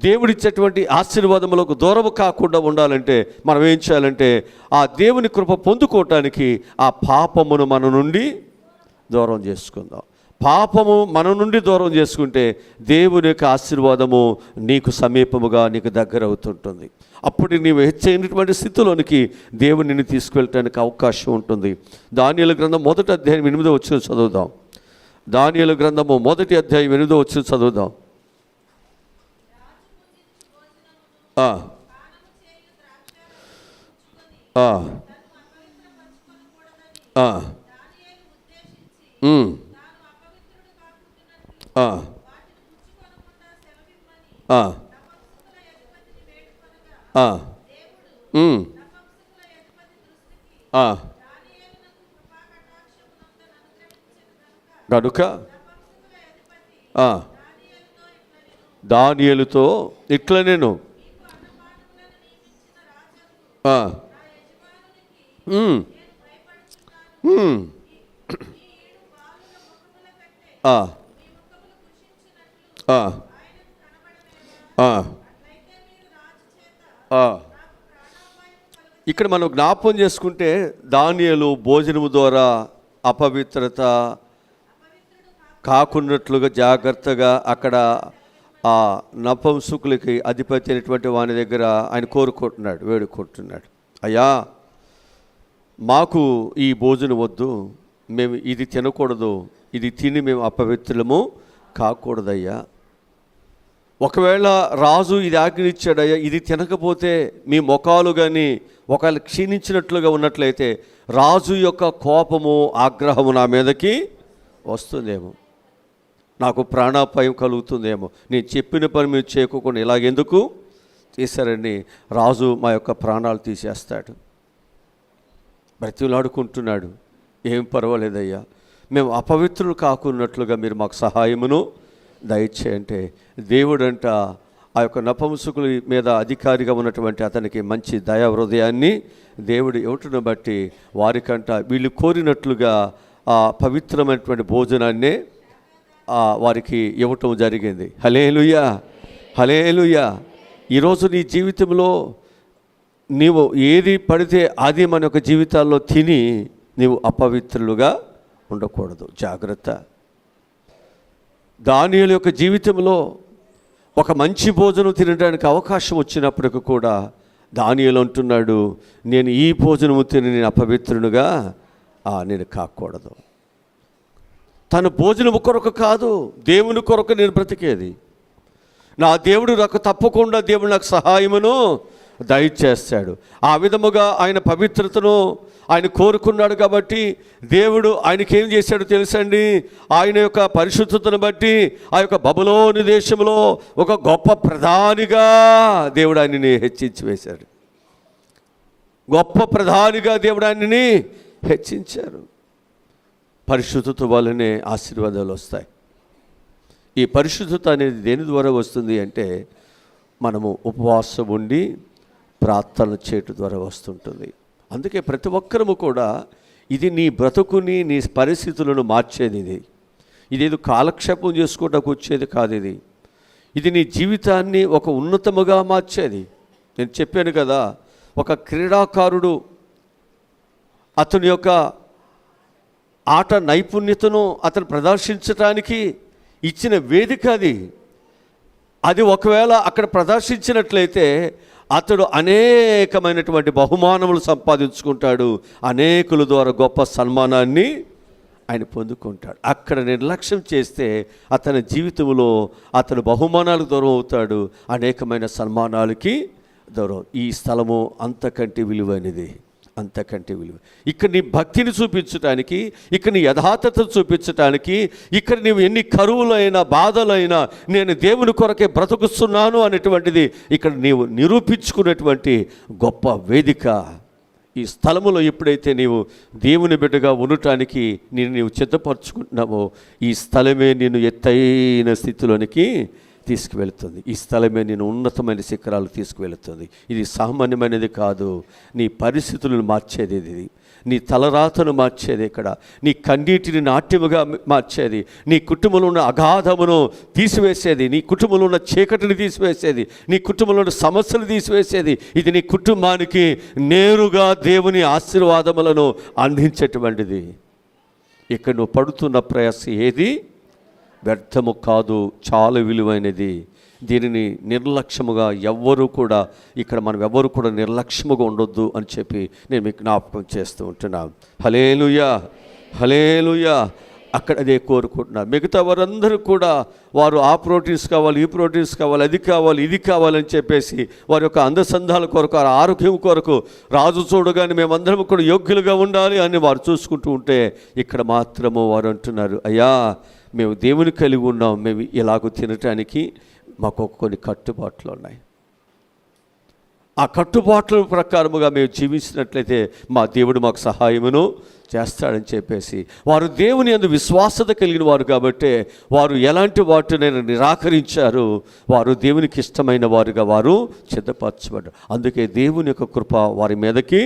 దేవుడిచ్చేటువంటి ఆశీర్వాదములకు దూరం కాకుండా ఉండాలంటే మనం ఏం చేయాలంటే ఆ దేవుని కృప పొందుకోవటానికి ఆ పాపమును మన నుండి దూరం చేసుకుందాం. పాపము మన నుండి దూరం చేసుకుంటే దేవుని యొక్క ఆశీర్వాదము నీకు సమీపముగా నీకు దగ్గర అవుతుంటుంది. అప్పుడు నీవు హెచ్చైనటువంటి స్థితిలోనికి దేవుని నిన్ను తీసుకువెళ్ళటానికి అవకాశం ఉంటుంది. దానియేలు గ్రంథం 1వ అధ్యాయం 8వ వచనం చదువుదాం. దానియేలు గ్రంథము 1వ అధ్యాయం 8వ వచనం చదువుదాం. కనుక దానియేలుతో ఇట్లా నేను ఇక్కడ మనం జ్ఞాపకం చేసుకుంటే దానియేలు భోజనము ద్వారా అపవిత్రత కాకున్నట్లుగా జాగ్రత్తగా అక్కడ ఆ నపుంసకులకి అధిపతి అయినటువంటి వాని దగ్గర ఆయన వేడుకుంటున్నాడు. అయ్యా, మాకు ఈ భోజనం వద్దు, మేము ఇది తినకూడదు, ఇది తిని మేము అపవిత్రులము కాకూడదయ్యా. ఒకవేళ రాజు ఇది ఆజ్ఞనిచ్చాడయ్యా, ఇది తినకపోతే మీ ముఖాలు కానీ ఒకవేళ క్షీణించినట్లుగా ఉన్నట్లయితే రాజు యొక్క కోపము ఆగ్రహము నా మీదకి వస్తుందేమో, నాకు ప్రాణాపాయం కలుగుతుందేమో, నేను చెప్పిన పని మీరు చేయకుండా ఇలాగెందుకు చేశారని రాజు మా యొక్క ప్రాణాలు తీసేస్తాడు. బ్రతిలాడుకుంటున్నాడు, ఏం పర్వాలేదయ్యా, మేము అపవిత్రులు కాకున్నట్లుగా మీరు మాకు సహాయమును దయచేయంటే దేవుడంట ఆ యొక్క నపుంసకుల మీద అధికారిగా ఉన్నటువంటి అతనికి మంచి దయా హృదయాన్ని దేవుడు ఇవ్వటను బట్టి వారికంట వీళ్ళు కోరినట్లుగా ఆ పవిత్రమైనటువంటి భోజనాన్నే వారికి ఇవ్వటం జరిగింది. హల్లెలూయా, హల్లెలూయా. ఈరోజు నీ జీవితంలో నీవు ఏది పడితే అది మన యొక్క జీవితాల్లో తిని నీవు అపవిత్రులుగా ఉండకూడదు, జాగ్రత్త. దానియేలు యొక్క జీవితంలో ఒక మంచి భోజనం తినడానికి అవకాశం వచ్చినప్పటికీ కూడా దానియేలు అంటున్నాడు, నేను ఈ భోజనము తిని నేను అపవిత్రునిగా నేను కాకూడదు. తన భోజనము కొరకు కాదు, దేవుని కొరకు నేను బ్రతికేది. నా దేవుడు నాకు తప్పకుండా దేవుడు నాకు సహాయమును దయచేస్తాడు. ఆ విధముగా ఆయన పవిత్రతను ఆయన కోరుకున్నాడు కాబట్టి దేవుడు ఆయనకి ఏం చేశాడో తెలుసండి, ఆయన యొక్క పరిశుద్ధతను బట్టి ఆ యొక్క బబులోను దేశంలో ఒక గొప్ప ప్రధానిగా దేవుడు ఆయనని హెచ్చించి వేశాడు. గొప్ప ప్రధానిగా దేవుడు ఆయనని హెచ్చించారు. పరిశుద్ధత వల్లనే ఆశీర్వాదాలు వస్తాయి. ఈ పరిశుద్ధత అనేది దేని ద్వారా వస్తుంది అంటే మనము ఉపవాసం ఉండి ప్రార్థన చేయటం ద్వారా వస్తుంటుంది. అందుకే ప్రతి ఒక్కరము కూడా ఇది నీ బ్రతుకుని నీ పరిస్థితులను మార్చేది. ఇదేదో కాలక్షేపం చేసుకోవడానికి వచ్చేది కాదు. ఇది నీ జీవితాన్ని ఒక ఉన్నతముగా మార్చేది. నేను చెప్పాను కదా, ఒక క్రీడాకారుడు అతని యొక్క ఆట నైపుణ్యతను అతను ప్రదర్శించడానికి ఇచ్చిన వేదిక అది ఒకవేళ అక్కడ ప్రదర్శించినట్లయితే అతడు అనేకమైనటువంటి బహుమానములు సంపాదించుకుంటాడు, అనేకుల ద్వారా గొప్ప సన్మానాన్ని ఆయన పొందుకుంటాడు. అక్కడ నిర్లక్ష్యం చేస్తే అతని జీవితంలో అతను బహుమానాలకు దూరం అవుతాడు, అనేకమైన సన్మానాలకి దూరం. ఈ స్థలము అంతకంటే విలువైనది, అంతకంటే విలువ. ఇక్కడ నీ భక్తిని చూపించడానికి, ఇక్కడ నీ యథార్థతను చూపించడానికి, ఇక్కడ నీవు ఎన్ని కరువులైనా బాధలైనా నేను దేవుని కొరకే బ్రతుకుస్తున్నాను అనేటువంటిది ఇక్కడ నీవు నిరూపించుకున్నటువంటి గొప్ప వేదిక. ఈ స్థలములో ఎప్పుడైతే నీవు దేవుని బిడ్డగా ఉండటానికి నీవు సిద్ధపరచుకుంటున్నావో ఈ స్థలమే నిన్ను ఎత్తైన స్థితిలోనికి తీసుకువెళుతుంది. ఈ స్థలమే నేను ఉన్నతమైన శిఖరాలు తీసుకువెళుతుంది. ఇది సామాన్యమైనది కాదు. నీ పరిస్థితులను మార్చేది ఇది, నీ తలరాతను మార్చేది, ఇక్కడ నీ కన్నీటిని నాట్యముగా మార్చేది, నీ కుటుంబంలో ఉన్న అగాధమును తీసివేసేది, నీ కుటుంబంలో ఉన్న చీకటిని తీసివేసేది, నీ కుటుంబంలో ఉన్న సమస్యలు తీసివేసేది. ఇది నీ కుటుంబానికి నేరుగా దేవుని ఆశీర్వాదములను అందించేటువంటిది. ఇక్కడ నువ్వు పడుతున్న ప్రయాస ఏది వ్యర్థము కాదు, చాలా విలువైనది. దీనిని నిర్లక్ష్యముగా ఎవ్వరూ కూడా ఇక్కడ మనం ఎవ్వరు కూడా నిర్లక్ష్యముగా ఉండొద్దు అని చెప్పి నేను మీకు జ్ఞాపకం చేస్తూ ఉంటున్నాను. హల్లెలూయా, హల్లెలూయా. అక్కడ అదే కోరుకుంటున్నారు. మిగతా వారందరూ కూడా వారు ఆ ప్రోటీన్స్ కావాలి, ఈ ప్రోటీన్స్ కావాలి, అది కావాలి, ఇది కావాలని చెప్పేసి వారి యొక్క అందసంధాల కొరకు, ఆరోగ్యం కొరకు రాజు చూడగానే మేమందరం కూడా యోగ్యులుగా ఉండాలి అని వారు చూసుకుంటూ ఉంటే ఇక్కడ మాత్రము వారు అంటున్నారు, అయ్యా మేము దేవుని కలిగి ఉన్నాం, మేము ఇలాగ తినటానికి మాకు కొన్ని కట్టుబాట్లు ఉన్నాయి. ఆ కట్టుబాట్ల ప్రకారముగా మేము జీవించినట్లయితే మా దేవుడు మాకు సహాయమును చేస్తాడని చెప్పేసి వారు దేవుని యందు విశ్వాసత కలిగిన వారు కాబట్టి వారు ఎలాంటి వాటినైనా నిరాకరించారు. వారు దేవునికి ఇష్టమైన వారుగా వారు సిద్ధపరచబడ్డారు. అందుకే దేవుని యొక్క కృప వారి మీదకి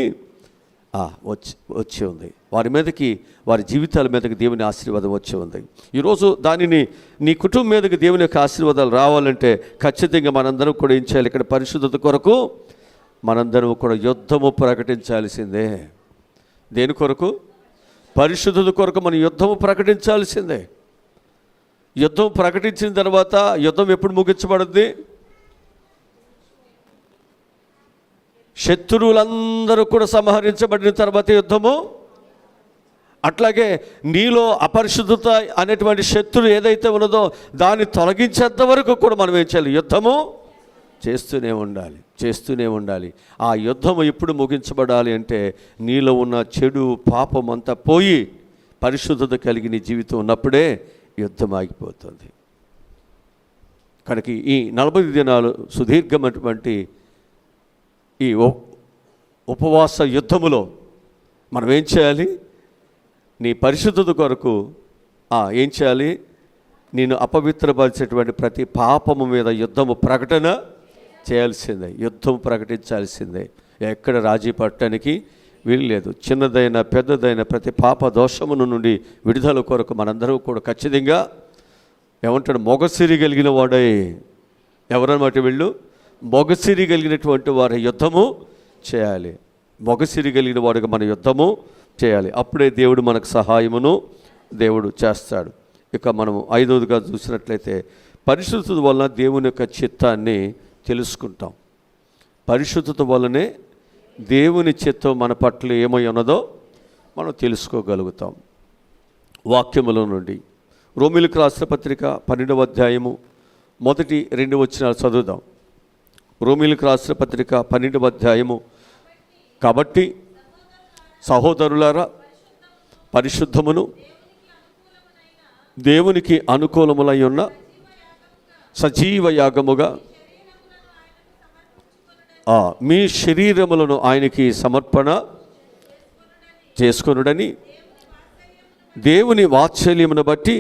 వచ్చి ఉంది, వారి మీదకి, వారి జీవితాల మీదకి దేవుని ఆశీర్వాదం వచ్చి ఉంది. ఈరోజు దానిని నీ కుటుంబం మీదకి దేవుని యొక్క ఆశీర్వాదాలు రావాలంటే ఖచ్చితంగా మనందరం కూడా ఏం చేయాలి? ఇక్కడ పరిశుద్ధత కొరకు మనందరం కూడా యుద్ధము ప్రకటించాల్సిందే. దేని కొరకు? పరిశుద్ధత కొరకు మనం యుద్ధము ప్రకటించాల్సిందే. యుద్ధం ప్రకటించిన తర్వాత యుద్ధం ఎప్పుడు ముగించబడుద్ది? శత్రువులందరూ కూడా సంహరించబడిన తర్వాత యుద్ధము. అట్లాగే నీలో అపరిశుద్ధత అనేటువంటి శత్రువు ఏదైతే ఉన్నదో దాన్ని తొలగించేంత వరకు కూడా మనం ఏం చేయాలి? యుద్ధము చేస్తూనే ఉండాలి. ఆ యుద్ధము ఎప్పుడు ముగించబడాలి అంటే నీలో ఉన్న చెడు పాపం అంతా పోయి పరిశుద్ధత కలిగి నీ జీవితం ఉన్నప్పుడే యుద్ధం ఆగిపోతుంది. కనుక ఈ 40 దినాలు సుదీర్ఘమైనటువంటి ఈ ఉపవాస యుద్ధములో మనం ఏం చేయాలి? నీ పరిశుద్ధత కొరకు ఏం చేయాలి? నేను అపవిత్రపరిచేటువంటి ప్రతి పాపము మీద యుద్ధము ప్రకటన చేయాల్సిందే, యుద్ధం ప్రకటించాల్సిందే. ఎక్కడ రాజీ పట్టడానికి వీలు లేదు. చిన్నదైన పెద్దదైన ప్రతి పాప దోషమును నుండి విడుదల కొరకు మనందరూ కూడా ఖచ్చితంగా ఏమంటాడు? మొగసిరి కలిగిన వాడే. ఎవరన్నమాట వీళ్ళు? మొగసిరి కలిగినటువంటి వారి యుద్ధము చేయాలి. మొగసిరి కలిగిన వాడిగా మన యుద్ధము చేయాలి. అప్పుడే దేవుడు మనకు సహాయమును దేవుడు చేస్తాడు. ఇక మనము 5వదిగా చూసినట్లయితే పరిశుద్ధత వలన దేవుని యొక్క చిత్తాన్ని తెలుసుకుంటాం. పరిశుద్ధత వలనే దేవుని చిత్తం మన పట్ల ఏమై ఉన్నదో మనం తెలుసుకోగలుగుతాం. వాక్యముల నుండి రోమీయులకు రాసిన పత్రిక 12వ అధ్యాయము 1-2 వచనాలు చదువుదాం. రోమీయులకు రాసిన పత్రిక 12వ అధ్యాయము. కాబట్టి సహోదరులారా, పరిశుద్ధమును దేవునికి అనుకూలములై ఉన్న సజీవ యాగముగా మీ శరీరములను ఆయనకి సమర్పణ చేసుకొనుడని దేవుని వాత్సల్యమును బట్టి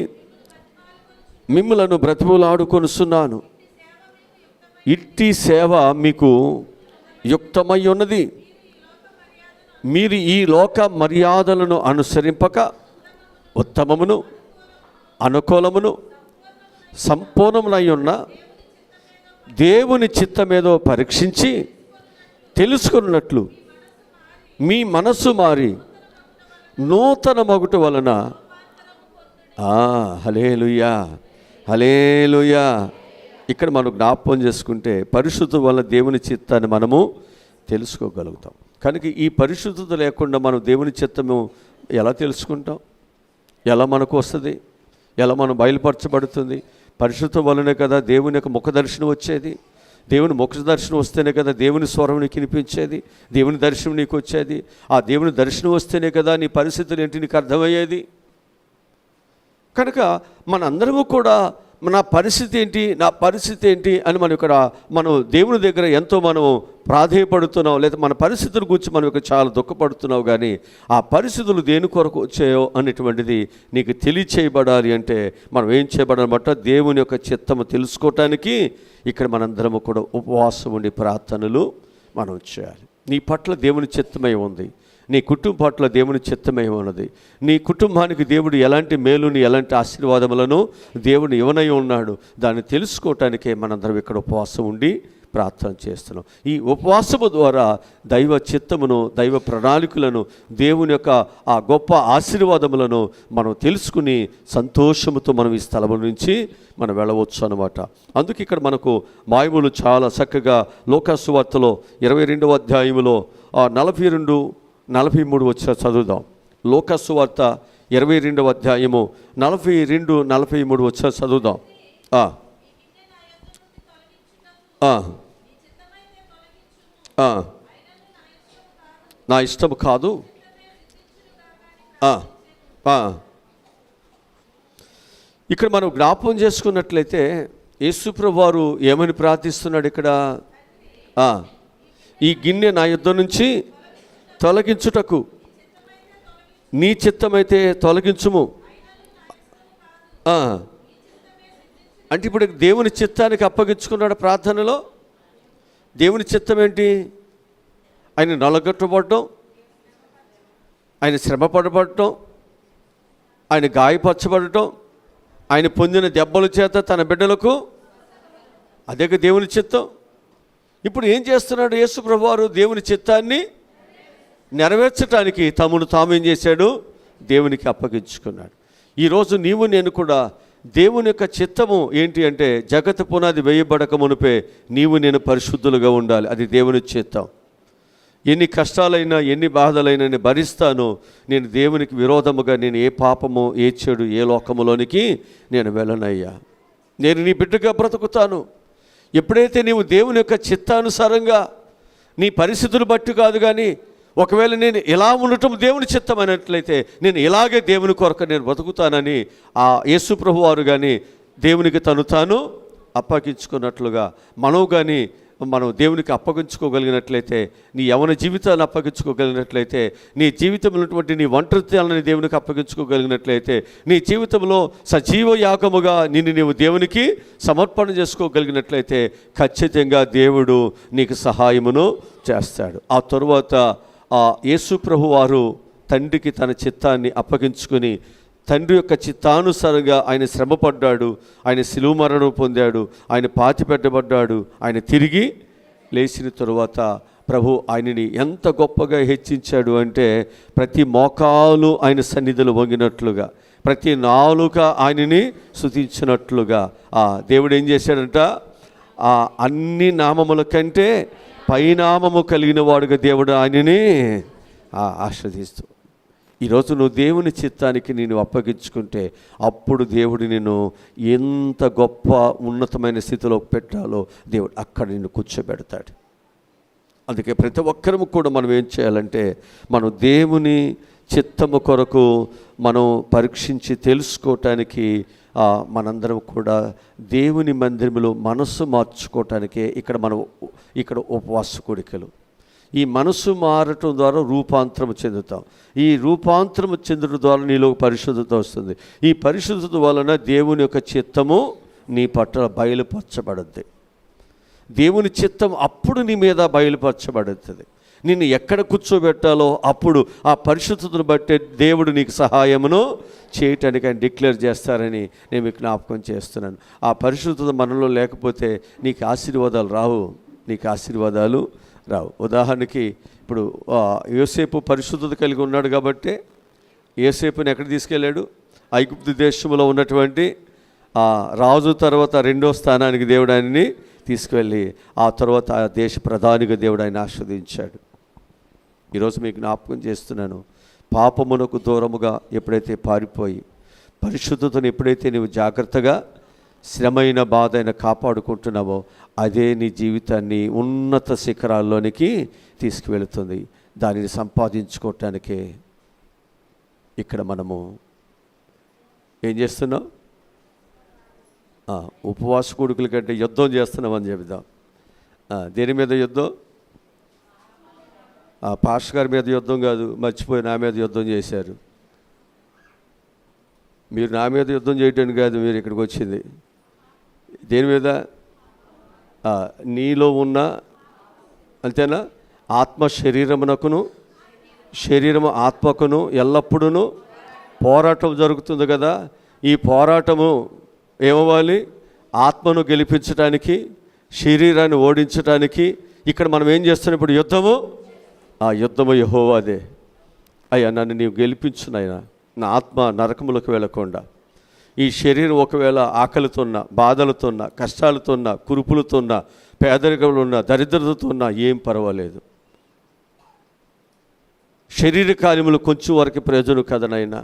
మిమ్మలను బ్రతిమలాడుకొనుచున్నాను. ఇట్టి సేవ మీకు యుక్తమై ఉన్నది. మీరు ఈ లోక మర్యాదలను అనుసరింపక ఉత్తమమును అనుకూలమును సంపూర్ణమునై ఉన్న దేవుని చిత్తమేదో పరీక్షించి తెలుసుకున్నట్లు మీ మనస్సు మారి నూతన మగుట వలన హల్లెలూయా హల్లెలూయా. ఇక్కడ మనం జ్ఞాపకం చేసుకుంటే పరిశుద్ధత వల్ల దేవుని చిత్తాన్ని మనము తెలుసుకోగలుగుతాం. కనుక ఈ పరిశుద్ధత లేకుండా మనం దేవుని చిత్తము ఎలా తెలుసుకుంటాం? ఎలా మనకు వస్తుంది? ఎలా మనం బయలుపరచబడుతుంది? పరిశుద్ధత వల్లనే కదా దేవుని యొక్క ముఖ దర్శనం వచ్చేది. దేవుని ముఖ దర్శనం వస్తేనే కదా దేవుని స్వరం నీకు వినిపించేది, దేవుని దర్శనం నీకు వచ్చేది. ఆ దేవుని దర్శనం వస్తేనే కదా నీ పరిస్థితులు ఏంటి నీకు అర్థమయ్యేది. కనుక మనందరము కూడా నా పరిస్థితి ఏంటి అని మనం దేవుని దగ్గర ఎంతో మనము ప్రాధేయపడుతున్నాం, లేదా మన పరిస్థితుల గురించి మనం చాలా దుఃఖపడుతున్నావు. కానీ ఆ పరిస్థితులు దేని కొరకు వచ్చాయో అనేటువంటిది నీకు తెలియచేయబడాలి అంటే మనం ఏం చేయబడాలన్నమాట? దేవుని యొక్క చిత్తము తెలుసుకోవటానికి ఇక్కడ మనందరము కూడా ఉపవాసం ఉండి ప్రార్థనలు మనం చేయాలి. నీ పట్ల దేవుని చిత్తమై ఉంది, నీ కుటుంబం పట్ల దేవుని చిత్తమై ఉన్నది. నీ కుటుంబానికి దేవుడు ఎలాంటి మేలుని ఎలాంటి ఆశీర్వాదములను దేవుడు ఇవ్వనై ఉన్నాడు. దాన్ని తెలుసుకోవటానికే మనందరం ఇక్కడ ఉపవాసం ఉండి ప్రార్థన చేస్తున్నాం. ఈ ఉపవాసము ద్వారా దైవ చిత్తమును, దైవ ప్రణాళికలను, దేవుని యొక్క ఆ గొప్ప ఆశీర్వాదములను మనం తెలుసుకుని సంతోషముతో మనం ఈ స్థలము నుంచి మనం వెళ్ళవచ్చు అన్నమాట. అందుకే ఇక్కడ మనకు బైబిల్ చాలా చక్కగా లూకా సువార్తలో 22వ అధ్యాయములో 42-43 వచ్చి చదువుదాం. లూకా సువార్త 22వ అధ్యాయము 42-43 వచ్చి చదువుదాం. నా ఇష్టం కాదు. ఇక్కడ మనం జ్ఞాపకం చేసుకున్నట్లయితే యేసుప్రభువు వారు ఏమని ప్రార్థిస్తున్నాడు ఇక్కడ? ఈ గిన్నె నా యుద్ధ నుంచి తొలగించుటకు నీ చిత్తమైతే తొలగించుము. అంటే ఇప్పుడు దేవుని చిత్తానికి అప్పగించుకున్నాడు ప్రార్థనలో. దేవుని చిత్తం ఏంటి? ఆయన నలగొట్టబడటం, ఆయన శ్రమపడబడటం, ఆయన గాయపరచబడటం, ఆయన పొందిన దెబ్బల చేత తన బిడ్డలకు, అదే దేవుని చిత్తం. ఇప్పుడు ఏం చేస్తున్నాడు యేసు ప్రభువారు? దేవుని చిత్తాన్ని నెరవేర్చడానికి తమను తామేం చేశాడు? దేవునికి అప్పగించుకున్నాడు. ఈరోజు నీవు నేను కూడా దేవుని యొక్క చిత్తము ఏంటి అంటే జగత్తు పునాది వేయబడక మునిపే నీవు నేను పరిశుద్ధులుగా ఉండాలి. అది దేవుని చిత్తం. ఎన్ని కష్టాలైనా ఎన్ని బాధలైనా నేను భరిస్తాను. నేను దేవునికి విరోధముగా నేను ఏ పాపము ఏ చెడు ఏ లోకములోనికి నేను వెళ్ళనయ్యా. నేను నీ బిడ్డగా బ్రతుకుతాను. ఎప్పుడైతే నీవు దేవుని యొక్క చిత్తానుసారంగా నీ పరిస్థితులు బట్టి కాదు, కానీ ఒకవేళ నేను ఇలా ఉండటం దేవుని చిత్తం అయినట్లయితే నేను ఇలాగే దేవుని కొరకు నేను బ్రతుకుతానని ఆ యేసు ప్రభు వారు కానీ దేవునికి తాను అప్పగించుకున్నట్లుగా మనం దేవునికి అప్పగించుకోగలిగినట్లయితే, నీ యవన జీవితాన్ని అప్పగించుకోగలిగినట్లయితే, నీ జీవితంలో ఉన్నటువంటి నీ ఒంటరితనాన్ని దేవునికి అప్పగించుకోగలిగినట్లయితే, నీ జీవితంలో సజీవ యాగముగా నీవు దేవునికి సమర్పణ చేసుకోగలిగినట్లయితే ఖచ్చితంగా దేవుడు నీకు సహాయమును చేస్తాడు. ఆ తరువాత ఆ యేసు ప్రభు వారు తండ్రికి తన చిత్తాన్ని అప్పగించుకుని తండ్రి యొక్క చిత్తానుసారంగా ఆయన శ్రమపడ్డాడు, ఆయన శిలువ మరణం పొందాడు, ఆయన పాతిపెట్టబడ్డాడు. ఆయన తిరిగి లేచిన తరువాత ప్రభు ఆయనని ఎంత గొప్పగా హెచ్చించాడు అంటే, ప్రతి మోకాలు ఆయన సన్నిధిలో వంగినట్లుగా, ప్రతి నాలుక ఆయనని స్తుతించినట్లుగా ఆ దేవుడు ఏం చేశాడంట, ఆ అన్ని నామముల కంటే పైనామము కలిగిన వాడుగా దేవుడు ఆయనని ఆశ్రదిస్తూ, ఈరోజు నువ్వు దేవుని చిత్తానికి నేను అప్పగించుకుంటే అప్పుడు దేవుడు నేను ఎంత గొప్ప ఉన్నతమైన స్థితిలో పెట్టాలో దేవుడు అక్కడ నిన్ను కూర్చోబెడతాడు. అందుకే ప్రతి ఒక్కరము కూడా మనం ఏం చేయాలంటే, మనం దేవుని చిత్తము కొరకు మనం పరీక్షించి తెలుసుకోవటానికి మనందరం కూడా దేవుని మందిరంలో మనస్సు మార్చుకోవటానికే ఇక్కడ ఉపవాస కోడికలు. ఈ మనసు మారటం ద్వారా రూపాంతరము చెందుతాం. ఈ రూపాంతరము చెందడం ద్వారా నీలో పరిశుద్ధత వస్తుంది. ఈ పరిశుద్ధత వలన దేవుని యొక్క చిత్తము నీ పట్ల బయలుపరచబడుద్ది. దేవుని చిత్తం అప్పుడు నీ మీద బయలుపరచబడుతుంది. నిన్ను ఎక్కడ కూర్చోబెట్టాలో అప్పుడు ఆ పరిశుద్ధతను బట్టే దేవుడు నీకు సహాయమును చేయటానికి ఆయన డిక్లేర్ చేస్తారని నేను మీకు జ్ఞాపకం చేస్తున్నాను. ఆ పరిశుద్ధత మనలో లేకపోతే నీకు ఆశీర్వాదాలు రావు. ఉదాహరణకి ఇప్పుడు యోసేపు పరిశుద్ధత కలిగి ఉన్నాడు కాబట్టి యోసేపుని ఎక్కడ తీసుకెళ్ళాడు? ఐగుప్తు దేశంలో ఉన్నటువంటి రాజు తర్వాత 2వ స్థానానికి దేవుడు ఆయన్ని తీసుకువెళ్ళి ఆ తర్వాత ఆ దేశ ప్రధానిగా దేవుడు ఆయన ఆస్వాదించాడు. ఈరోజు మీకు జ్ఞాపకం చేస్తున్నాను, పాపమునకు దూరముగా ఎప్పుడైతే పారిపోయి పరిశుద్ధతను ఎప్పుడైతే నీవు జాగ్రత్తగా శ్రమైన బాధ అయినా కాపాడుకుంటున్నావో అదే నీ జీవితాన్ని ఉన్నత శిఖరాల్లోనికి తీసుకువెళుతుంది. దానిని సంపాదించుకోవటానికే ఇక్కడ మనము ఏం చేస్తున్నాం? ఉపవాస కూడుకుల కంటే యుద్ధం చేస్తున్నామని చెబుదాం. దేని మీద యుద్ధం? పాస్టర్ గారి మీద యుద్ధం కాదు, మర్చిపోయి నా మీద యుద్ధం చేశారు. మీరు నా మీద యుద్ధం చేయటానికి కాదు మీరు ఇక్కడికి వచ్చింది. దేని మీద? నీలో ఉన్న అంతేనా ఆత్మ శరీరమునకును శరీరము ఆత్మకును ఎల్లప్పుడూ పోరాటం జరుగుతుంది కదా. ఈ పోరాటము ఏమవ్వాలి? ఆత్మను గెలిపించడానికి, శరీరాన్ని ఓడించడానికి. ఇక్కడ మనం ఏం చేస్తున్నాం ఇప్పుడు? యుద్ధము. ఆ యుద్ధము యెహోవాదే. అయ్యా నన్ను నీవు గెలిపించునైనా, నా ఆత్మ నరకములకు వెళ్ళకుండా. ఈ శరీరం ఒకవేళ ఆకలితోన్నా, బాధలతోన్నా, కష్టాలతోన్నా, కురుపులతోన్నా, పేదరికంలో ఉన్న, దరిద్రతతో ఉన్నా ఏం పర్వాలేదు. శరీర కార్యములు కొంచెం వరకు ప్రయోజనం కదనైనా,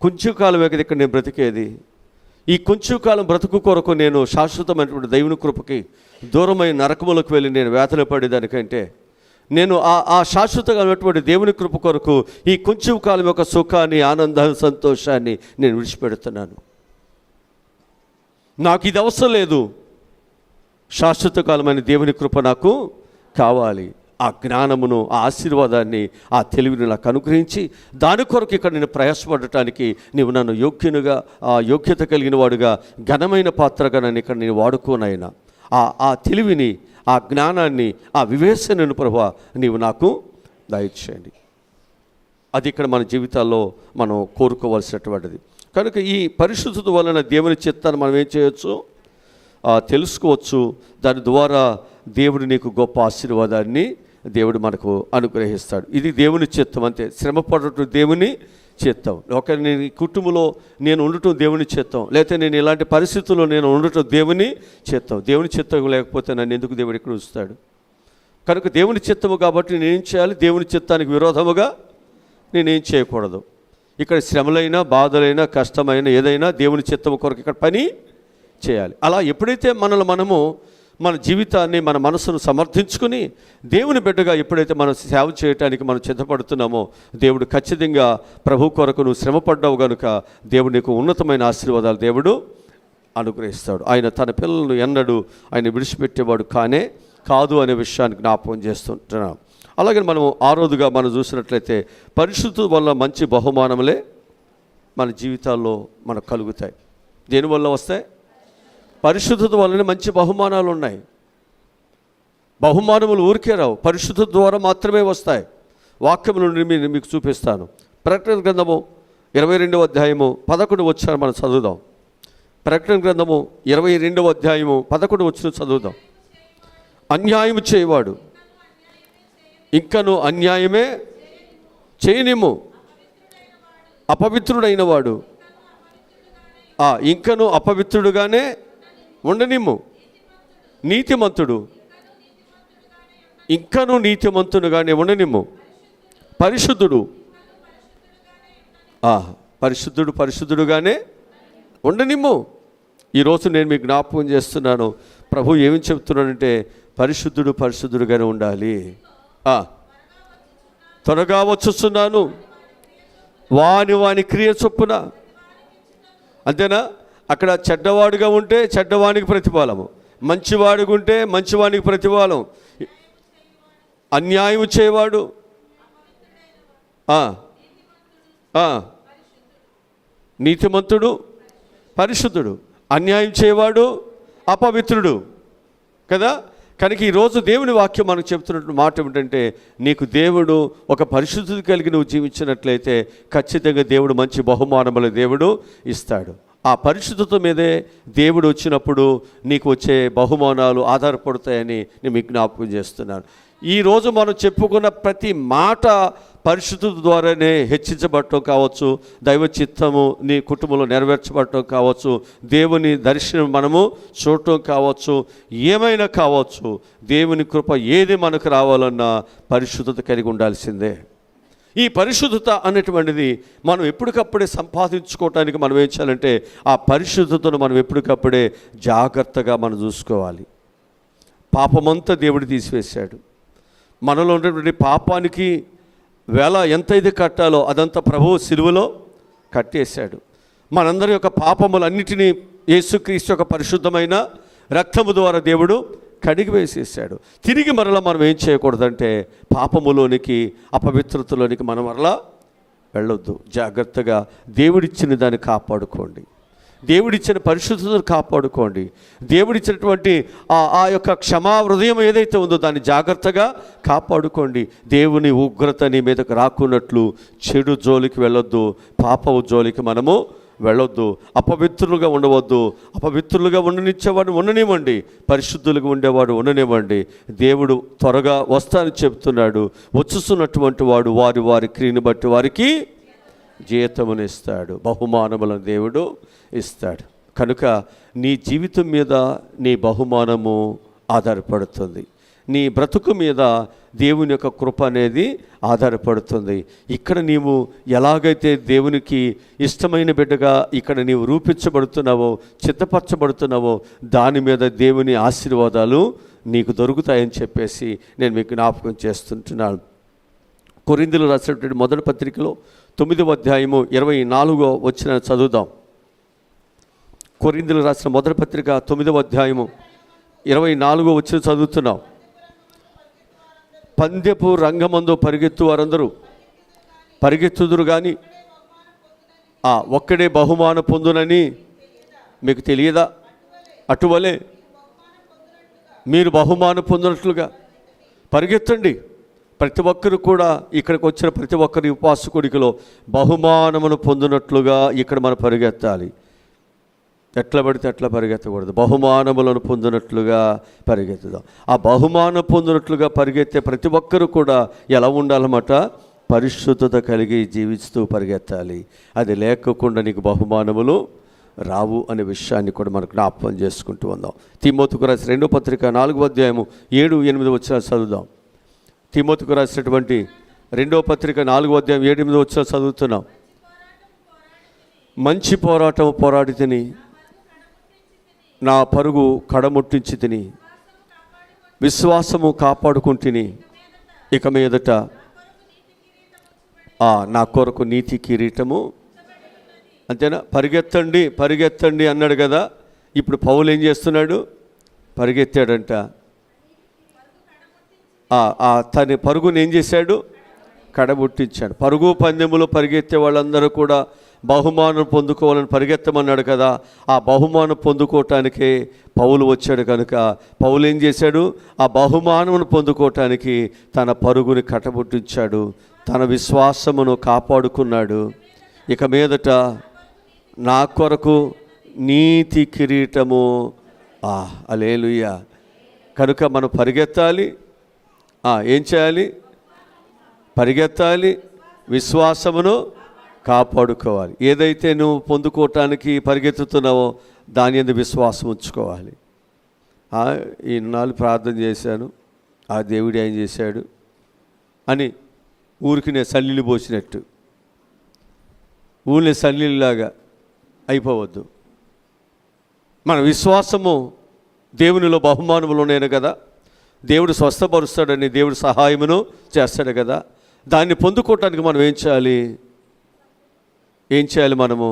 కొంచెం కాలమే కదా ఇక్కడ నేను బ్రతికేది. ఈ కొంచెం కాలం బ్రతుకు కొరకు నేను శాశ్వతమైనటువంటి దేవుని కృపకి దూరమైన నరకములకు వెళ్ళి నేను వేతన పడేదానికంటే నేను ఆ శాశ్వతమైనటువంటి దేవుని కృప కొరకు ఈ కొంచెం కాలం యొక్క సుఖాన్ని, ఆనందాన్ని, సంతోషాన్ని నేను విడిచిపెడుతున్నాను. నాకు ఇది అవసరం లేదు. శాశ్వత కాలమైన దేవుని కృప నాకు కావాలి. ఆ జ్ఞానమును, ఆ ఆశీర్వాదాన్ని, ఆ తెలివిని నాకు అనుగ్రహించి దాని కొరకు ఇక్కడ నేను ప్రయాసపడటానికి నీవు నన్ను యోగ్యునిగా, ఆ యోగ్యత కలిగిన వాడుగా, ఘనమైన పాత్రగా నన్ను ఇక్కడ నేను వాడుకోనైనా ఆ తెలివిని, ఆ జ్ఞానాన్ని, ఆ వివేచనను ప్రభువా నీవు నాకు దయచేయండి. అది ఇక్కడ మన జీవితాల్లో మనం కోరుకోవాల్సినటువంటిది. కనుక ఈ పరిశుద్ధత వలన దేవుని చిత్తాన్ని మనం ఏం చేయొచ్చు? తెలుసుకోవచ్చు. దాని ద్వారా దేవుడు నీకు గొప్ప ఆశీర్వాదాన్ని దేవుడు మనకు అనుగ్రహిస్తాడు. ఇది దేవుని చిత్తం, అంతే. శ్రమపడటం దేవుని చిత్తం. ఒక నేను కుటుంబంలో నేను ఉండటం దేవుని చిత్తం, లేకపోతే నేను ఇలాంటి పరిస్థితుల్లో నేను ఉండటం దేవుని చిత్తం. దేవుని చిత్తం లేకపోతే నన్ను ఎందుకు దేవుడు ఇక్కడ ఉంచుతాడు? కనుక దేవుని చిత్తము కాబట్టి నేనేం చేయాలి? దేవుని చిత్తానికి విరోధముగా నేనేం చేయకూడదు. ఇక్కడ శ్రమలైనా, బాధలైనా, కష్టమైన ఏదైనా దేవుని చిత్తము కొరకు ఇక్కడ పని చేయాలి. అలా ఎప్పుడైతే మనము మన జీవితాన్ని, మన మనసును సమర్థించుకుని దేవుని బిడ్డగా ఎప్పుడైతే మనం సేవ చేయటానికి మనం సిద్ధపడుతున్నామో, దేవుడు ఖచ్చితంగా ప్రభు కొరకు నువ్వు శ్రమపడ్డావు కనుక దేవుడు నీకు ఉన్నతమైన ఆశీర్వాదాలు దేవుడు అనుగ్రహిస్తాడు. ఆయన తన పిల్లలను ఎన్నడూ ఆయన విడిచిపెట్టేవాడు కాదు అనే విషయాన్ని జ్ఞాపకం చేస్తుంటున్నాం. అలాగే మనము ఆరోదుగా మనం చూసినట్లయితే పరిశుద్ధత వల్ల మంచి బహుమానములే మన జీవితాల్లో మనకు కలుగుతాయి. దేనివల్ల వస్తాయి? పరిశుద్ధత వల్లనే మంచి బహుమానాలు ఉన్నాయి. బహుమానములు ఊరికే రావు, పరిశుద్ధత ద్వారా మాత్రమే వస్తాయి. వాక్యము నుండి మీకు చూపిస్తాను. ప్రకటన గ్రంథము 22వ అధ్యాయము 11 వచ్చారు మనం చదువుదాం. ప్రకటన గ్రంథము 22వ అధ్యాయము 11 వచ్చిన చదువుదాం. అన్యాయము చేయవాడు ఇంకను అన్యాయమే చేయనిమ్ము, అపవిత్రుడైన వాడు ఇంకను అపవిత్రుడుగానే ఉండనిమ్ము, నీతిమంతుడు ఇంకను నీతిమంతుడుగానే ఉండనిమ్ము, పరిశుద్ధుడు పరిశుద్ధుడుగానే ఉండనిమ్ము. ఈరోజు నేను మీకు జ్ఞాపకం చేస్తున్నాను, ప్రభు ఏమి చెప్తున్నాడంటే పరిశుద్ధుడుగానే ఉండాలి. త్వరగా వచ్చుస్తున్నాను, వాని క్రియ చొప్పున. అంతేనా? అక్కడ చెడ్డవాడుగా ఉంటే చెడ్డవానికి ప్రతిఫలము, మంచివాడుగా ఉంటే మంచివానికి ప్రతిఫలం. అన్యాయం చేయవాడు నీతిమంతుడు, పరిశుద్ధుడు, అన్యాయం చేయవాడు అపవిత్రుడు కదా. కనుక ఈరోజు దేవుని వాక్యం మనకు చెప్తున్నట్టు మాట ఏమిటంటే, నీకు దేవుడు ఒక పరిశుద్ధత కలిగి నువ్వు జీవించినట్లయితే ఖచ్చితంగా దేవుడు మంచి బహుమానములు దేవుడు ఇస్తాడు. ఆ పరిశుద్ధత మీదే దేవుడు వచ్చినప్పుడు నీకు వచ్చే బహుమానాలు ఆధారపడతాయని నేను మీకు జ్ఞాపకం చేస్తున్నాను. ఈరోజు మనం చెప్పుకున్న ప్రతి మాట పరిశుద్ధత ద్వారానే హెచ్చించబడటం కావచ్చు, దైవ చిత్తము నీ కుటుంబంలో నెరవేర్చబడటం కావచ్చు, దేవుని దర్శనం మనము చూడటం కావచ్చు, ఏమైనా కావచ్చు. దేవుని కృప ఏది మనకు రావాలన్నా పరిశుద్ధత కలిగి ఉండాల్సిందే. ఈ పరిశుద్ధత అనేటువంటిది మనం ఎప్పటికప్పుడే సంపాదించుకోవటానికి మనం ఏం చేయాలంటే, ఆ పరిశుద్ధతను మనం ఎప్పటికప్పుడే జాగ్రత్తగా మనం చూసుకోవాలి. పాపమంతా దేవుడు తీసివేశాడు. మనలో ఉన్నటువంటి పాపానికి ఎంతైతే కట్టాలో అదంతా ప్రభువు సిలువలో కట్టేశాడు. మనందరి యొక్క పాపములన్నిటినీ యేసుక్రీస్తు యొక్క పరిశుద్ధమైన రక్తము ద్వారా దేవుడు కడిగి వేసేసాడు. తిరిగి మరలా మనం ఏం చేయకూడదంటే, పాపములోనికి, అపవిత్రతలోనికి మనం మరలా వెళ్ళొద్దు. జాగ్రత్తగా దేవుడిచ్చిన దాన్ని కాపాడుకోండి, దేవుడిచ్చిన పరిశుద్ధతను కాపాడుకోండి. దేవుడిచ్చినటువంటి ఆ యొక్క క్షమా హృదయం ఏదైతే ఉందో దాన్ని జాగ్రత్తగా కాపాడుకోండి. దేవుని ఉగ్రత నీ మీదకు రాకున్నట్లు చెడు జోలికి వెళ్ళొద్దు, పాపపు జోలికి మనము వెళ్ళొద్దు. అపవిత్రులుగా ఉండవద్దు. అపవిత్రులుగా ఉండనిచ్చేవాడు ఉండనివ్వండి, పరిశుద్ధులుగా ఉండేవాడు ఉండనివ్వండి. దేవుడు త్వరగా వస్తానని చెప్తున్నాడు. వచ్చుస్తున్నటువంటి వాడు వారి క్రియను బట్టి వారికి జీతమును ఇస్తాడు, బహుమానములను దేవుడు ఇస్తాడు. కనుక నీ జీవితం మీద నీ బహుమానము ఆధారపడుతుంది. నీ బ్రతుకు మీద దేవుని యొక్క కృప అనేది ఆధారపడుతుంది. ఇక్కడ నీవు ఎలాగైతే దేవునికి ఇష్టమైన బిడ్డగా ఇక్కడ నీవు రూపించబడుతున్నావో, చిత్తపరచబడుతున్నావో, దాని మీద దేవుని ఆశీర్వాదాలు నీకు దొరుకుతాయని చెప్పేసి నేను మీకు జ్ఞాపకం చేస్తుంటున్నాను. కొరింథీయులకు రాసినటువంటి మొదటి పత్రికలో 9వ అధ్యాయము 24వ వచనం చదువుదాం. కొరింథీయులకు రాసిన మొదటి పత్రిక 9వ అధ్యాయము 24వ వచనం చదువుతున్నాం. పందెపు రంగమందు పరిగెత్తు వారందరూ పరిగెత్తుదురు కానీ ఒక్కడే బహుమానం పొందునని మీకు తెలియదా? అటువలే మీరు బహుమానం పొందినట్లుగా పరిగెత్తండి. ప్రతి ఒక్కరు కూడా ఇక్కడికి వచ్చిన ప్రతి ఒక్కరి ఉపాసకుడికిలో బహుమానమును పొందినట్లుగా ఇక్కడ మనం పరిగెత్తాలి. ఎట్లా పడితే అట్లా పరిగెత్తకూడదు, బహుమానములను పొందినట్లుగా పరిగెత్తుదాం. ఆ బహుమానం పొందినట్లుగా పరిగెత్తే ప్రతి ఒక్కరు కూడా ఎలా ఉండాలన్నమాట? పరిశుద్ధత కలిగి జీవిస్తూ పరిగెత్తాలి. అది లేకుండా నీకు బహుమానములు రావు అనే విషయాన్ని కూడా మనకు జ్ఞాపకం చేసుకుంటూ ఉందాం. తిమోతికి రాసిన 2వ పత్రిక 4వ అధ్యాయము 7-8 వచనాలు చదువుదాం. తిమోతికి రాసినటువంటి 2వ పత్రిక 4వ అధ్యాయం 7-8 వచనం చదువుతున్నాం. మంచి పోరాటం పోరాడి తిని, నా పరుగు కడముట్టించి తిని, విశ్వాసము కాపాడుకుంటుని, ఇక మీదట నా కొరకు నీతి కిరీటము. అంతేనా? పరిగెత్తండి పరిగెత్తండి అన్నాడు కదా. ఇప్పుడు పౌలు ఏం చేస్తున్నాడు? పరిగెత్తాడంట. తన పరుగుని ఏం చేశాడు? కడముట్టించాడు. పరుగు పందెములో పరిగెత్తే వాళ్ళందరూ కూడా బహుమానం పొందుకోవాలని పరిగెత్తమన్నాడు కదా. ఆ బహుమానం పొందుకోవటానికే పౌలు వచ్చాడు కనుక పౌలు ఏం చేశాడు? ఆ బహుమానం పొందుకోవటానికి తన పరుగుని కట్టబుట్టించాడు, తన విశ్వాసమును కాపాడుకున్నాడు. ఇక మీదట నా కొరకు నీతి కిరీటము. హల్లెలూయా. కనుక మనం పరిగెత్తాలి. ఏం చేయాలి? పరిగెత్తాలి, విశ్వాసమును కాపాడుకోవాలి. ఏదైతే నువ్వు పొందుకోవటానికి పరిగెత్తుతున్నావో దాని యందు విశ్వాసం ఉంచుకోవాలి. ఇన్నాళ్ళు ప్రార్థన చేశాను, ఆ దేవుడు ఏం చేశాడు అని ఊరికి నేను సల్లిలు పోసినట్టు ఊళ్ళో సల్లిలాగా అయిపోవద్దు. మన విశ్వాసము దేవునిలో బహుమానములు ఉన్నాయి కదా. దేవుడు స్వస్థపరుస్తాడని, దేవుడు సహాయమును చేస్తాడు కదా. దాన్ని పొందుకోవటానికి మనం ఏం చేయాలి? మనము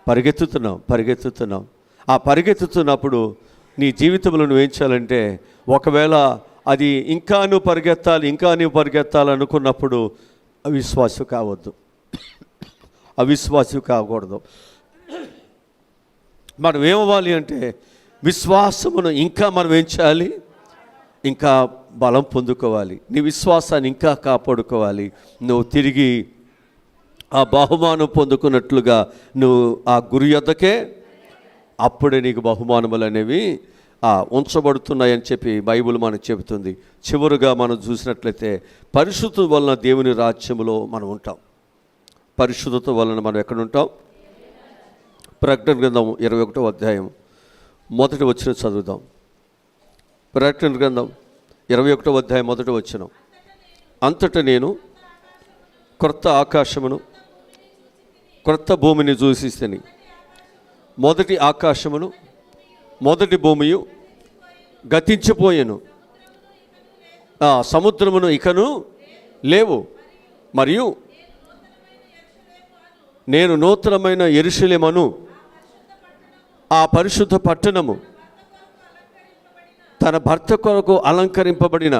పరిగెత్తుతున్నాం. ఆ పరిగెత్తుతున్నప్పుడు నీ జీవితంలో నువ్వేం చేయాలంటే, ఒకవేళ అది ఇంకా నువ్వు పరిగెత్తాలి అనుకున్నప్పుడు అవిశ్వాసం కాకూడదు. మనం ఏమవ్వాలి అంటే, విశ్వాసమును ఇంకా మనం ఏం చేయాలి? ఇంకా బలం పొందుకోవాలి. నీ విశ్వాసాన్ని ఇంకా కాపాడుకోవాలి. నువ్వు తిరిగి ఆ బహుమానం పొందుకున్నట్లుగా నువ్వు ఆ గురి యొద్దకే, అప్పుడే నీకు బహుమానములు అనేవి ఉంచబడుతున్నాయని చెప్పి బైబిల్ మనకు చెబుతుంది. చివరుగా మనం చూసినట్లయితే పరిశుద్ధత వలన దేవుని రాజ్యములో మనం ఉంటాం. పరిశుద్ధత వలన మనం ఎక్కడ ఉంటాం? ప్రకటన గ్రంథం 21వ అధ్యాయం 1వ వచనం చదువుదాం. ప్రకటన గ్రంథం 21వ అధ్యాయం 1వ వచనం. అంతటా నేను క్రొత్త ఆకాశమును క్రొత్త భూమిని చూసితిని. మొదటి ఆకాశమును మొదటి భూమియు గతించిపోయెను, సముద్రమును ఇకను లేవు. మరియు నేను నూతనమైన యెరూషలేమును, ఆ పరిశుద్ధ పట్టణము, తన భర్త కొరకు అలంకరింపబడిన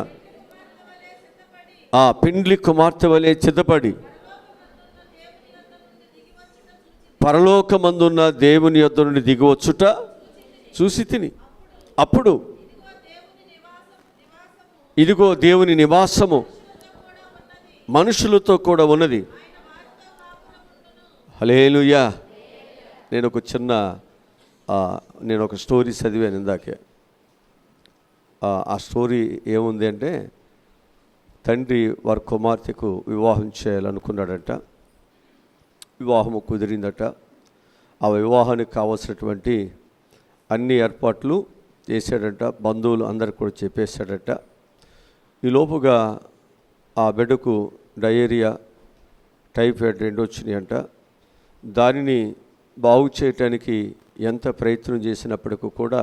ఆ పెండ్లి కుమార్తె వలె సిద్ధపడి పరలోకమందున్న దేవుని యొద్ద నుండి దిగివచ్చుట చూసి తిని. అప్పుడు ఇదిగో దేవుని నివాసము మనుషులతో కూడా ఉన్నది. హల్లెలూయా. నేను ఒక స్టోరీ చదివాను ఇందాకే. ఆ స్టోరీ ఏముంది అంటే, తండ్రి వారి కుమార్తెకు వివాహం చేయాలనుకున్నాడంట. వివాహము కుదిరిందట. ఆ వివాహానికి కావాల్సినటువంటి అన్ని ఏర్పాట్లు చేశాడంట. బంధువులు అందరికి కూడా చెప్పేశాడట. ఈ లోపుగా ఆ బిడ్డకు డయేరియా, టైఫాయిడ్ 2 వచ్చినాయంట. దానిని బాగు చేయటానికి ఎంత ప్రయత్నం చేసినప్పటికీ కూడా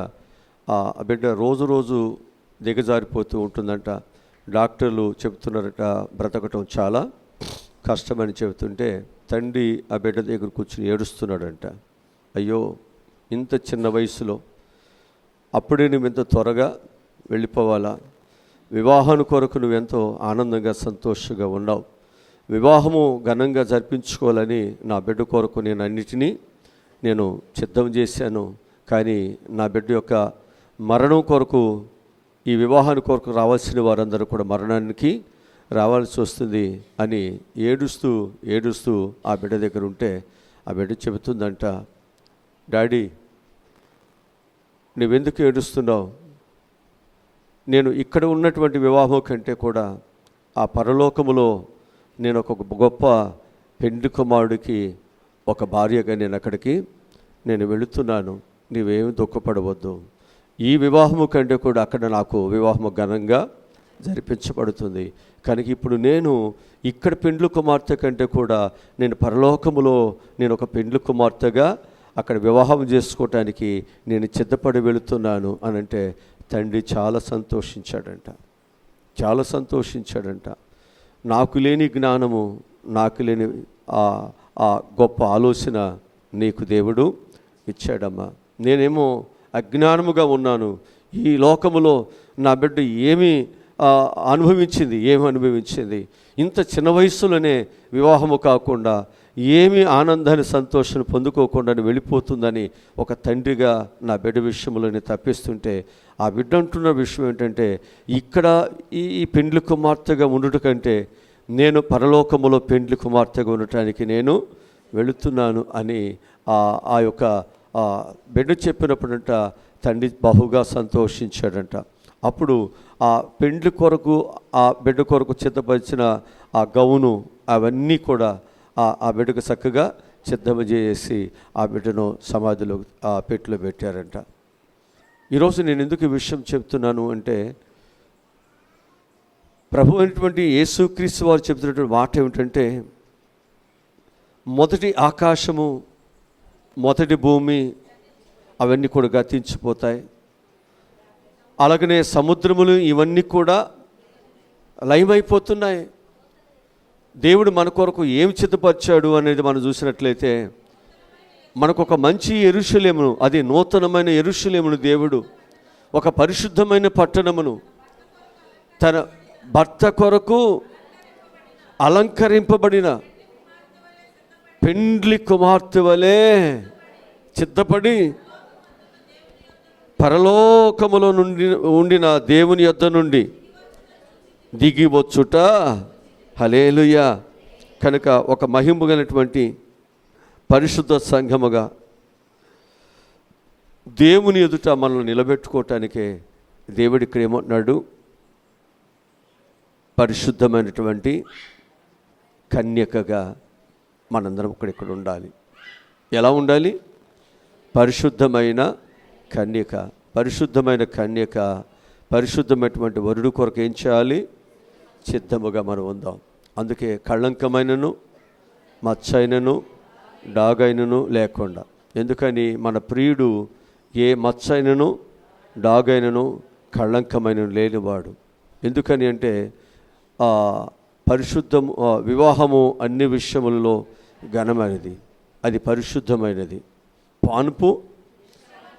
ఆ బిడ్డ రోజు దిగజారిపోతూ ఉంటుందంట. డాక్టర్లు చెబుతున్నారట బ్రతకటం చాలా కష్టమని చెబుతుంటే, తండ్రి ఆ బిడ్డ దగ్గర కూర్చుని ఏడుస్తున్నాడంట. అయ్యో, ఇంత చిన్న వయసులో అప్పుడే నువ్వు ఎంత త్వరగా వెళ్ళిపోవాలా? వివాహాన్ని కొరకు నువ్వెంతో ఆనందంగా సంతోషంగా ఉన్నావు. వివాహము ఘనంగా జరిపించుకోవాలని నా బిడ్డ కొరకు నేను అన్నిటినీ సిద్ధం చేశాను. కానీ నా బిడ్డ యొక్క మరణం కొరకు, ఈ వివాహాన్ని కొరకు రావాల్సిన వారందరూ కూడా మరణానికి రావాల్సి వస్తుంది అని ఏడుస్తూ ఆ బిడ్డ దగ్గర ఉంటే, ఆ బిడ్డ చెబుతుందంట, డాడీ నువ్వెందుకు ఏడుస్తున్నావు? నేను ఇక్కడ ఉన్నటువంటి వివాహం కంటే కూడా ఆ పరలోకములో నేను ఒక గొప్ప పెండ్లి కుమారుడికి ఒక భార్యగా అక్కడికి వెళుతున్నాను. నీవేమి దుఃఖపడవద్దు. ఈ వివాహము కంటే కూడా అక్కడ నాకు వివాహము ఘనంగా జరిపించబడుతుంది. కనుక ఇప్పుడు నేను ఇక్కడ పెండ్లు కుమార్తె కంటే కూడా నేను పరలోకములో నేను ఒక పెండ్లు కుమార్తెగా అక్కడ వివాహం చేసుకోవటానికి నేను సిద్ధపడి వెళుతున్నాను అని అంటే తండ్రి చాలా సంతోషించాడంట. నాకు లేని జ్ఞానము, నాకు లేని ఆ గొప్ప ఆలోచన నీకు దేవుడు ఇచ్చాడమ్మా. నేనేమో అజ్ఞానముగా ఉన్నాను. ఈ లోకములో నా బిడ్డ ఏమి అనుభవించింది, ఇంత చిన్న వయసులోనే వివాహము కాకుండా ఏమి ఆనందాన్ని సంతోషాన్ని పొందుకోకుండా వెళ్ళిపోతుందని ఒక తండ్రిగా నా బిడ్డ విషయంలో నేను తప్పిస్తుంటే, ఆ బిడ్డ అంటున్న విషయం ఏంటంటే, ఇక్కడ ఈ పెండ్లి కుమార్తెగా ఉండుట కంటే నేను పరలోకములో పెండ్లి కుమార్తెగా ఉండటానికి నేను వెళుతున్నాను అని ఆ యొక్క బిడ్డ చెప్పినప్పుడంట తండ్రి బహుగా సంతోషించాడంట. అప్పుడు ఆ పెండ్లి కొరకు ఆ బిడ్డ కొరకు సిద్ధపరిచిన ఆ గౌను అవన్నీ కూడా ఆ బిడ్డకు చక్కగా సిద్ధమచేసి ఆ బిడ్డను సమాధిలో ఆ పెట్టెలో పెట్టారంట. ఈరోజు నేను ఎందుకు ఈ విషయం చెప్తున్నాను అంటే, ప్రభు అయినటువంటి యేసుక్రీస్తు వారు చెబుతున్నటువంటి మాట ఏమిటంటే, మొదటి ఆకాశము మొదటి భూమి అవన్నీ కూడా గతించిపోతాయి, అలాగనే సముద్రములు ఇవన్నీ కూడా లయమైపోతున్నాయి. దేవుడు మన కొరకు ఏమి సిద్ధపరిచాడు అనేది మనం చూసినట్లయితే, మనకు ఒక మంచి యెరూషలేమును, అది నూతనమైన యెరూషలేమును దేవుడు ఒక పరిశుద్ధమైన పట్టణమును తన భర్త కొరకు అలంకరింపబడిన పెండ్లి కుమార్తె వలె సిద్ధపడి పరలోకములో నుండి ఉండిన దేవుని యొద్ద నుండి దిగి వచ్చుట. హల్లెలూయా. కనుక ఒక మహిమగలటువంటి పరిశుద్ధ సంఘముగా దేవుని ఎదుట మనల్ని నిలబెట్టుకోవటానికే దేవుడు ఇక్కడ ఏమంటున్నాడు, పరిశుద్ధమైనటువంటి కన్యకగా మనందరం ఇక్కడ ఉండాలి. ఎలా ఉండాలి? పరిశుద్ధమైన కన్యక. పరిశుద్ధమైన కన్యక పరిశుద్ధమైనటువంటి వరుడు కొరకు ఏం చేయాలి? సిద్ధముగా మనం ఉందాం. అందుకే కళంకమైనను మచ్చైనను డాగైనను లేకుండా. ఎందుకని మన ప్రియుడు ఏ మచ్చైనను డాగైనను కళంకమైనను లేనివాడు. ఎందుకని అంటే పరిశుద్ధము, వివాహము అన్ని విషయములలో ఘనమైనది, అది పరిశుద్ధమైనది, పానుపు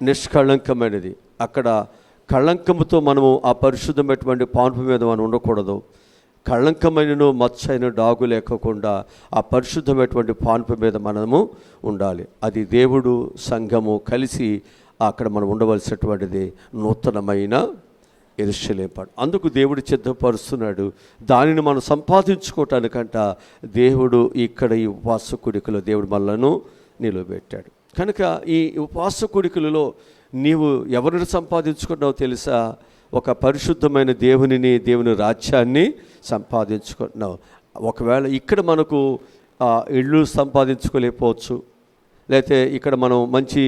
నిష్కళంకమైనది. అక్కడ కళంకముతో మనము ఆ పరిశుద్ధమైనటువంటి పానుపు మీద మనం ఉండకూడదు. కళంకమైనను మచ్చైన డాగు లేకుండా ఆ పరిశుద్ధమైనటువంటి పానుపు మీద మనము ఉండాలి. అది దేవుడు సంఘము కలిసి అక్కడ మనం ఉండవలసినటువంటిది నూతనమైన యెరూషలేము. అందుకు దేవుడు సిద్ధపరుస్తున్నాడు. దానిని మనం సంపాదించుకోవటానికంట దేవుడు ఇక్కడ ఈ ఉపవాస కూడికలో దేవుడు మనలను నిలబెట్టాడు. కనుక ఈ ఉపవాస కూడికలలో నీవు ఎవరిని సంపాదించుకున్నావో తెలుసా? ఒక పరిశుద్ధమైన దేవుని రాజ్యాన్ని సంపాదించుకుంటున్నావు. ఒకవేళ ఇక్కడ మనకు ఇళ్ళు సంపాదించుకోలేకపోవచ్చు, లేకపోతే ఇక్కడ మనం మంచి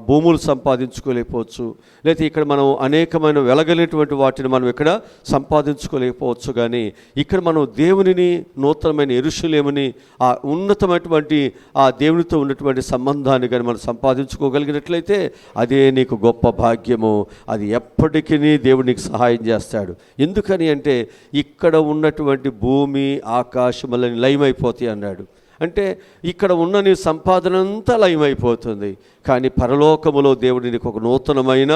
భూములు సంపాదించుకోలేకపోవచ్చు, లేకపోతే ఇక్కడ మనం అనేకమైన వెలగలిగినటువంటి వాటిని మనం ఇక్కడ సంపాదించుకోలేకపోవచ్చు. కానీ ఇక్కడ మనం దేవునిని, నూతనమైన యెరూషలేముని, ఆ ఉన్నతమైనటువంటి ఆ దేవునితో ఉన్నటువంటి సంబంధాన్ని కానీ మనం సంపాదించుకోగలిగినట్లయితే అదే నీకు గొప్ప భాగ్యము. అది ఎప్పటికీ దేవుడు నీకు సహాయం చేస్తాడు. ఎందుకని అంటే ఇక్కడ ఉన్నటువంటి భూమి ఆకాశములని లయమైపోతాయి అన్నాడు. అంటే ఇక్కడ ఉన్న నీ సంపాదన అంతా లయమైపోతుంది. కానీ పరలోకములో దేవుడు నీకు ఒక నూతనమైన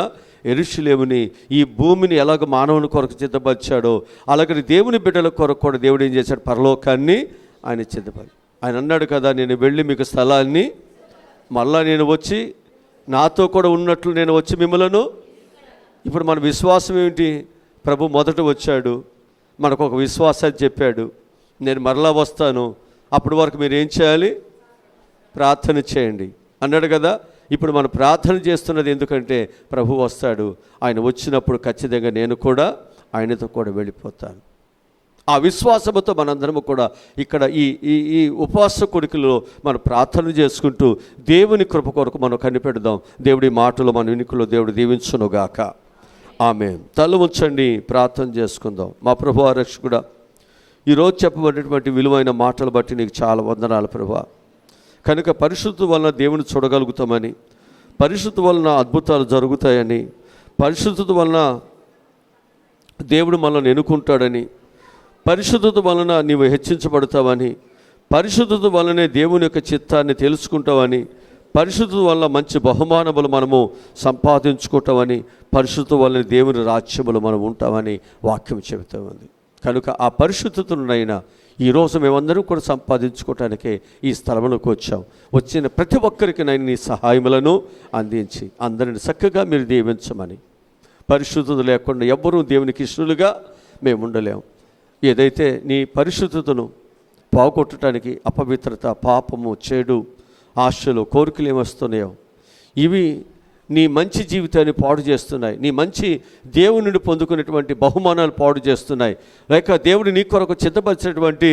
యెరూషలేముని, ఈ భూమిని ఎలాగ మానవుని కొరకు సిద్ధపరిచాడో అలాగని దేవుని బిడ్డల కొరకు కూడా దేవుడు ఏం చేశాడు? పరలోకాన్ని ఆయన సిద్ధపరి. ఆయన అన్నాడు కదా, నేను వెళ్ళి మీకు స్థలాన్ని మళ్ళా నేను వచ్చి నాతో కూడా ఉన్నట్లు నేను వచ్చి మిమ్మలను. ఇప్పుడు మన విశ్వాసం ఏమిటి? ప్రభు మొదట వచ్చాడు, మనకు ఒక విశ్వాసాన్ని చెప్పాడు, నేను మరలా వస్తాను, అప్పటి వరకు మీరు ఏం చేయాలి? ప్రార్థన చేయండి అన్నాడు కదా. ఇప్పుడు మనం ప్రార్థన చేస్తున్నది ఎందుకంటే ప్రభు వస్తాడు. ఆయన వచ్చినప్పుడు ఖచ్చితంగా నేను కూడా ఆయనతో కూడా వెళ్ళిపోతాను. ఆ విశ్వాసముతో మనందరము కూడా ఇక్కడ ఈ ఉపవాస కూడికలో మనం ప్రార్థన చేసుకుంటూ దేవుని కృప కొరకు మనం కనిపెడదాం. దేవుడి మాటలు మన వినికిలో దేవుడు దీవించునుగాక. ఆమేన్. తల ఉంచండి, ప్రార్థన చేసుకుందాం. మా ప్రభువా రక్షకుడా, ఈరోజు చెప్పబడినటువంటి విలువైన మాటలు బట్టి నీకు చాలా వందనాలు ప్రభువా. కనుక పరిశుద్ధి వలన దేవుని చూడగలుగుతామని, పరిశుద్ధి వలన అద్భుతాలు జరుగుతాయని, పరిశుద్ధత వలన దేవుడు మనల్ని ఎన్నుకుంటాడని, పరిశుద్ధత వలన నీవు హెచ్చించబడతావని, పరిశుద్ధత వలనే దేవుని యొక్క చిత్తాన్ని తెలుసుకుంటావని, పరిశుద్ధత వల్ల మంచి బహుమానములు మనము సంపాదించుకుంటామని, పరిశుద్ధత వలన దేవుని రాజ్యములు మనం ఉంటామని వాక్యం చెబుతూ ఉంది. కనుక ఆ పరిశుద్ధతనైనా ఈరోజు మేమందరం కూడా సంపాదించుకోవటానికే ఈ స్థలంలోకి వచ్చాం. వచ్చిన ప్రతి ఒక్కరికి నేను నీ సహాయములను అందించి అందరిని చక్కగా మీరు దీవించమని, పరిశుద్ధత లేకుండా ఎవ్వరూ దేవునికి ఇష్టలుగా మేము ఉండలేము. ఏదైతే నీ పరిశుద్ధతను పోగొట్టడానికి అపవిత్రత, పాపము, చెడు, ఆశలు, కోరికలు ఏమొస్తున్నాయో ఇవి నీ మంచి జీవితాన్ని పాడు చేస్తున్నాయి. నీ మంచి దేవుని నుండి పొందుకునేటువంటి బహుమానాలు పాడు చేస్తున్నాయి. లేక దేవుడు నీ కొరకు సిద్ధపరిచినటువంటి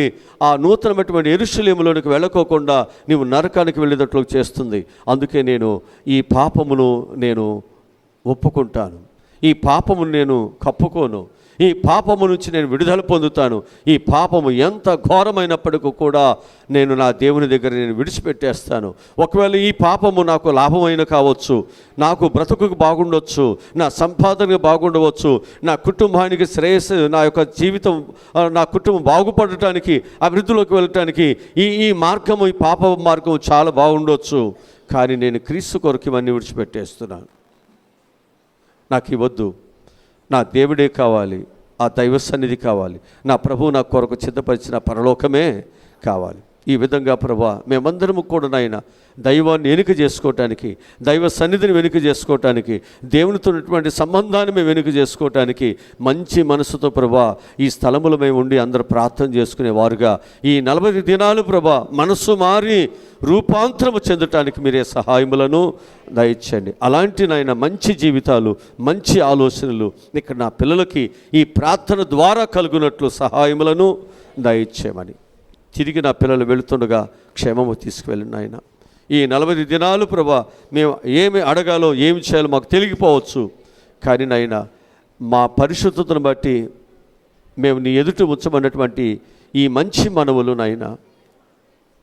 ఆ నూతనమైనటువంటి యెరూషలేములోనికి వెళ్ళకోకుండా నీవు నరకానికి వెళ్ళేటట్లు చేస్తుంది. అందుకే నేను ఈ పాపమును ఒప్పుకుంటాను, ఈ పాపమును నేను కప్పుకోను, ఈ పాపము నుంచి నేను విడుదల పొందుతాను. ఈ పాపము ఎంత ఘోరమైనప్పటికీ కూడా నేను నా దేవుని దగ్గర నేను విడిచిపెట్టేస్తాను. ఒకవేళ ఈ పాపము నాకు లాభమైన కావచ్చు, నాకు బ్రతుకుకు బాగుండవచ్చు, నా సంపాదనకు బాగుండవచ్చు, నా కుటుంబానికి శ్రేయస్సు, నా యొక్క జీవితం, నా కుటుంబం బాగుపడటానికి, అభివృద్ధిలోకి వెళ్ళటానికి ఈ మార్గము, ఈ పాప మార్గము చాలా బాగుండవచ్చు. కానీ నేను క్రీస్తు కొరకు ఇవన్నీ విడిచిపెట్టేస్తున్నాను. నాకు ఇవ్వద్దు, నా దేవుడే కావాలి, ఆ దైవ సన్నిధి కావాలి, నా ప్రభువు నా కొరకు సిద్ధపరిచిన పరలోకమే కావాలి. ఈ విధంగా ప్రభువా మేమందరము కూడా నాయన దైవాన్ని వెనుక చేసుకోవటానికి, దైవ సన్నిధిని వెనుక చేసుకోవటానికి, దేవునితో ఉన్నటువంటి సంబంధాన్ని మేము వెనుక చేసుకోవటానికి మంచి మనసుతో ప్రభువా ఈ స్థలములో మేము ఉండి అందరూ ప్రార్థన చేసుకునేవారుగా ఈ 40 దినాలు ప్రభువా మనస్సు మారి రూపాంతరము చెందటానికి మీరే సహాయములను దయచేయండి. అలాంటి నాయన మంచి జీవితాలు, మంచి ఆలోచనలు ఇక్కడ నా పిల్లలకి ఈ ప్రార్థన ద్వారా కలుగునట్లు సహాయములను దయచేయమని, తిరిగి నా పిల్లలు వెళుతుండగా క్షేమము తీసుకువెళ్ళండి నాయన. ఈ 40 దినాలు ప్రభా మేము ఏమి అడగాలో ఏమి చేయాలో మాకు తెలియకపోవచ్చు, కానీ నాయన మా పరిశుద్ధతను బట్టి మేము నీ ఎదుట ఉంచమన్నటువంటి ఈ మంచి మనవులు నాయన,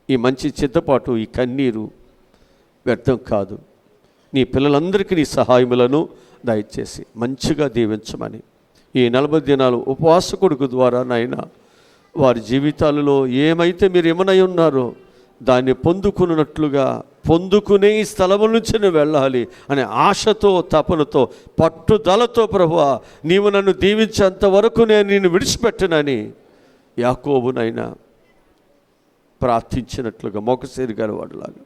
ఈ మంచి చిత్తపాటు, ఈ కన్నీరు వ్యర్థం కాదు. నీ పిల్లలందరికీ నీ సహాయములను దయచేసి మంచిగా దీవించమని, ఈ 40 దినాలు ఉపవాస కొడుకు ద్వారా నాయన వారి జీవితాలలో ఏమైతే మీరు ఏమనై ఉన్నారో దాన్ని పొందుకునే ఈ స్థలము నుంచి నేను వెళ్ళాలి అనే ఆశతో, తపనతో, పట్టుదలతో ప్రభువా నీవు నన్ను దీవించేంత వరకు నేను నిన్ను విడిచిపెట్టనని యాకోబునైనా ప్రార్థించినట్లుగా, మోకసేరి గారి వాడిలాగా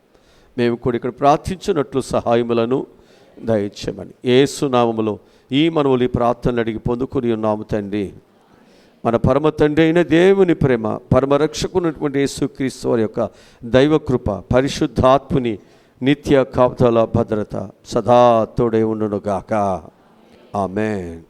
మేము కూడా ఇక్కడ ప్రార్థించినట్లు సహాయములను దయచేయమని యేసు నామములో ఈ మనవులు ఈ ప్రార్థనలు అడిగి పొందుకుని ఉన్నాము తండ్రి. మన పరమ తండ్రి అయిన దేవుని ప్రేమ, పరమరక్షకునటువంటి యేసుక్రీస్తు వారి యొక్క దైవకృప, పరిశుద్ధాత్ముని నిత్య కాపుదల భద్రత సదా తోడే ఉండునుగాక. ఆమేన్.